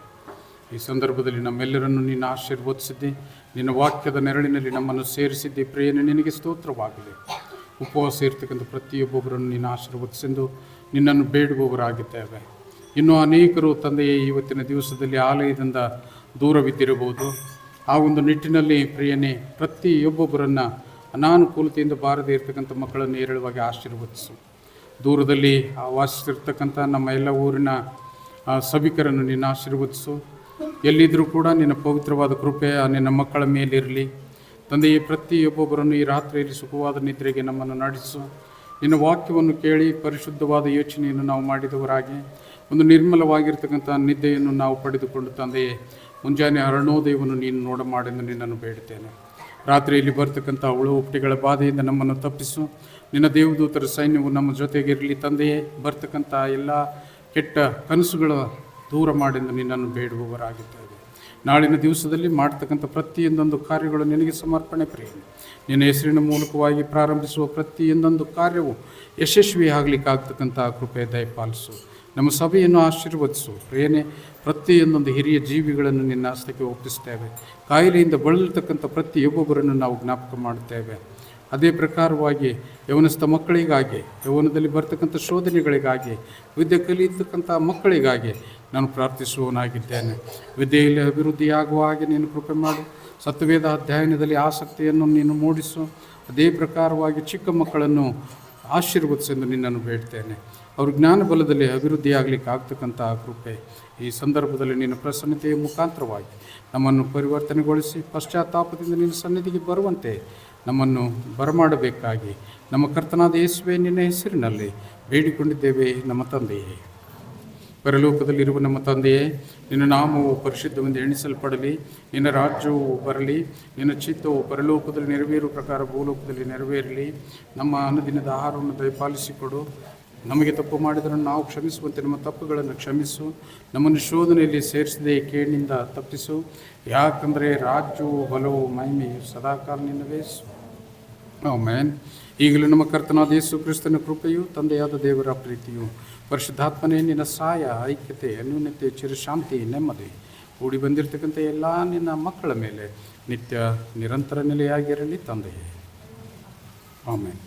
ಈ ಸಂದರ್ಭದಲ್ಲಿ ನಮ್ಮೆಲ್ಲರನ್ನು ನಿನ್ನ ಆಶೀರ್ವದಿಸಿದ್ದೆ, ನಿನ್ನ ವಾಕ್ಯದ ನೆರಳಿನಲ್ಲಿ ನಮ್ಮನ್ನು ಸೇರಿಸಿದ್ದೆ. ಪ್ರಿಯನೇ, ನಿನಗೆ ಸ್ತೋತ್ರವಾಗಲಿ. ಉಪವಾಸ ಇರ್ತಕ್ಕಂಥ ಪ್ರತಿಯೊಬ್ಬೊಬ್ಬರನ್ನು ನಿನ್ನ ಆಶೀರ್ವದಿಸೆಂದು ನಿನ್ನನ್ನು ಬೇಡುವವರಾಗಿದ್ದೇವೆ. ಇನ್ನೂ ಅನೇಕರು ತಂದೆಯೇ ಇವತ್ತಿನ ದಿವಸದಲ್ಲಿ ಆಲಯದಿಂದ ದೂರವಿದ್ದಿರಬಹುದು. ಆ ಒಂದು ನಿಟ್ಟಿನಲ್ಲಿ ಪ್ರಿಯನೇ, ಪ್ರತಿಯೊಬ್ಬೊಬ್ಬರನ್ನು ಅನಾನುಕೂಲತೆಯಿಂದ ಬಾರದೇ ಇರತಕ್ಕಂಥ ಮಕ್ಕಳನ್ನು ಏರಳವಾಗಿ ಆಶೀರ್ವದಿಸು. ದೂರದಲ್ಲಿ ವಾಸಿಸಿರ್ತಕ್ಕಂಥ ನಮ್ಮ ಎಲ್ಲ ಊರಿನ ಸಭಿಕರನ್ನು ನಿನ್ನ ಆಶೀರ್ವದಿಸು. ಎಲ್ಲಿದ್ದರೂ ಕೂಡ ನಿನ್ನ ಪವಿತ್ರವಾದ ಕೃಪೆ ನಿನ್ನ ಮಕ್ಕಳ ಮೇಲಿರಲಿ ತಂದೆಯೇ. ಪ್ರತಿಯೊಬ್ಬೊಬ್ಬರನ್ನು ಈ ರಾತ್ರಿಯಲ್ಲಿ ಸುಖವಾದ ನಿದ್ರೆಗೆ ನಮ್ಮನ್ನು ನಡೆಸು. ನಿನ್ನ ವಾಕ್ಯವನ್ನು ಕೇಳಿ ಪರಿಶುದ್ಧವಾದ ಯೋಚನೆಯನ್ನು ನಾವು ಮಾಡಿದವರಾಗಿ ಒಂದು ನಿರ್ಮಲವಾಗಿರ್ತಕ್ಕಂಥ ನಿದ್ದೆಯನ್ನು ನಾವು ಪಡೆದುಕೊಂಡು ತಂದೆಯೇ, ಮುಂಜಾನೆ ಅರುಣೋದಯವನ್ನು ನೀನು ನೋಡ ಮಾಡೆಂದು ನಿನ್ನನ್ನು ಬೇಡುತ್ತೇನೆ. ರಾತ್ರಿಯಲ್ಲಿ ಬರ್ತಕ್ಕಂಥ ಹುಳು ಹುಪ್ಟಿಗಳ ಬಾಧೆಯಿಂದ ನಮ್ಮನ್ನು ತಪ್ಪಿಸು. ನಿನ್ನ ದೇವದೂತರ ಸೈನ್ಯವು ನಮ್ಮ ಜೊತೆಗಿರಲಿ ತಂದೆಯೇ. ಬರ್ತಕ್ಕಂಥ ಎಲ್ಲ ಕೆಟ್ಟ ಕನಸುಗಳ ದೂರ ಮಾಡೆಂದು ನಿನ್ನನ್ನು ಬೇಡುವವರಾಗಿದ್ದೇವೆ. ನಾಳಿನ ದಿವಸದಲ್ಲಿ ಮಾಡ್ತಕ್ಕಂಥ ಪ್ರತಿಯೊಂದೊಂದು ಕಾರ್ಯಗಳು ನಿನಗೆ ಸಮರ್ಪಣೆ ಪ್ರಿಯ. ನಿನ್ನ ಹೆಸರಿನ ಮೂಲಕವಾಗಿ ಪ್ರಾರಂಭಿಸುವ ಪ್ರತಿಯೊಂದೊಂದು ಕಾರ್ಯವು ಯಶಸ್ವಿ ಆಗಲಿಕ್ಕಾಗ್ತಕ್ಕಂಥ ಕೃಪೆ ದಯಪಾಲಿಸು. ನಮ್ಮ ಸಭೆಯನ್ನು ಆಶೀರ್ವದಿಸು ಪ್ರಿಯನೇ. ಪ್ರತಿಯೊಂದೊಂದು ಹಿರಿಯ ಜೀವಿಗಳನ್ನು ನಿನ್ನ ಹಸ್ತಕ್ಕೆ ಒಪ್ಪಿಸ್ತೇವೆ. ಕಾಯಿಲೆಯಿಂದ ಬಳಲಿರ್ತಕ್ಕಂಥ ಪ್ರತಿಯೊಬ್ಬೊಬ್ಬರನ್ನು ನಾವು ಜ್ಞಾಪಕ ಮಾಡುತ್ತೇವೆ. ಅದೇ ಪ್ರಕಾರವಾಗಿ ಯೌವನಸ್ಥ ಮಕ್ಕಳಿಗಾಗಿ, ಯೌವನದಲ್ಲಿ ಬರ್ತಕ್ಕಂಥ ಶೋಧನೆಗಳಿಗಾಗಿ, ವಿದ್ಯೆ ಕಲಿಯತಕ್ಕಂಥ ಮಕ್ಕಳಿಗಾಗಿ ನಾನು ಪ್ರಾರ್ಥಿಸುವವನಾಗಿದ್ದೇನೆ. ವಿದ್ಯೆಯಲ್ಲಿ ಅಭಿವೃದ್ಧಿಯಾಗುವ ಹಾಗೆ ನೀನು ಕೃಪೆ ಮಾಡು. ಸತ್ಯವೇದ ಅಧ್ಯಯನದಲ್ಲಿ ಆಸಕ್ತಿಯನ್ನು ನೀನು ಮೂಡಿಸು. ಅದೇ ಪ್ರಕಾರವಾಗಿ ಚಿಕ್ಕ ಮಕ್ಕಳನ್ನು ಆಶೀರ್ವದಿಸೆಂದು ನಿನ್ನನ್ನು ಬೇಡ್ತೇನೆ. ಅವರು ಜ್ಞಾನ ಬಲದಲ್ಲಿ ಅಭಿವೃದ್ಧಿಯಾಗಲಿಕ್ಕೆ ಆಗ್ತಕ್ಕಂಥ ಕೃಪೆ ಈ ಸಂದರ್ಭದಲ್ಲಿ ನಿನ್ನ ಪ್ರಸನ್ನತೆಯ ಮುಖಾಂತರವಾಗಿ ನಮ್ಮನ್ನು ಪರಿವರ್ತನೆಗೊಳಿಸಿ ಪಶ್ಚಾತ್ತಾಪದಿಂದ ನಿನ್ನ ಸನ್ನಿಧಿಗೆ ಬರುವಂತೆ ನಮ್ಮನ್ನು ಬರಮಾಡಬೇಕಾಗಿ ನಮ್ಮ ಕರ್ತನಾದ ಯೇಸುವೆ ನಿನ್ನ ಹೆಸರಿನಲ್ಲಿ ಬೇಡಿಕೊಂಡಿದ್ದೇವೆ ನಮ್ಮ ತಂದೆಯೇ. ಪರಲೋಕದಲ್ಲಿರುವ ನಮ್ಮ ತಂದೆಯೇ, ನಿನ್ನ ನಾಮವು ಪರಿಶುದ್ಧವೆಂದು ಎಣಿಸಲ್ಪಡಲಿ. ನಿನ್ನ ರಾಜ್ಯವು ಬರಲಿ. ನಿನ್ನ ಚಿತ್ತವು ಪರಲೋಕದಲ್ಲಿ ನೆರವೇರುವ ಪ್ರಕಾರ ಭೂಲೋಕದಲ್ಲಿ ನೆರವೇರಲಿ. ನಮ್ಮ ಅನುದಿನದ ಆಹಾರವನ್ನು ದಯಪಾಲಿಸಿಕೊಡು. ನಮಗೆ ತಪ್ಪು ಮಾಡಿದರನ್ನು ನಾವು ಕ್ಷಮಿಸುವಂತೆ ನಮ್ಮ ತಪ್ಪುಗಳನ್ನು ಕ್ಷಮಿಸು. ನಮ್ಮನ್ನು ಶೋಧನೆಯಲ್ಲಿ ಸೇರಿಸದೆ ಕೇಳಿನಿಂದ ತಪ್ಪಿಸು. ಯಾಕಂದರೆ ರಾಜ್ಯವು ಬಲವು ಮಹಿಮೆಯು ಸದಾಕಾಲ ನಿನ್ನವೇ. ಆಮೆನ್. ಈಗಲೂ ನಮ್ಮ ಕರ್ತನಾದ ಯೇಸು ಕ್ರಿಸ್ತನ ಕೃಪೆಯು, ತಂದೆಯಾದ ದೇವರ ಪ್ರೀತಿಯು, ಪರಿಶುದ್ಧಾತ್ಮನೇ ನಿನ್ನ ಸಹಾಯ, ಐಕ್ಯತೆ, ಅನ್ಯೋನ್ಯತೆ, ಚಿರಶಾಂತಿ, ನೆಮ್ಮದಿ ಕೂಡಿ ಬಂದಿರತಕ್ಕಂಥ ಎಲ್ಲ ನಿನ್ನ ಮಕ್ಕಳ ಮೇಲೆ ನಿತ್ಯ ನಿರಂತರ ನೆಲೆಯಾಗಿರಲಿ ತಂದೆಯೇ. ಆಮೆನ್.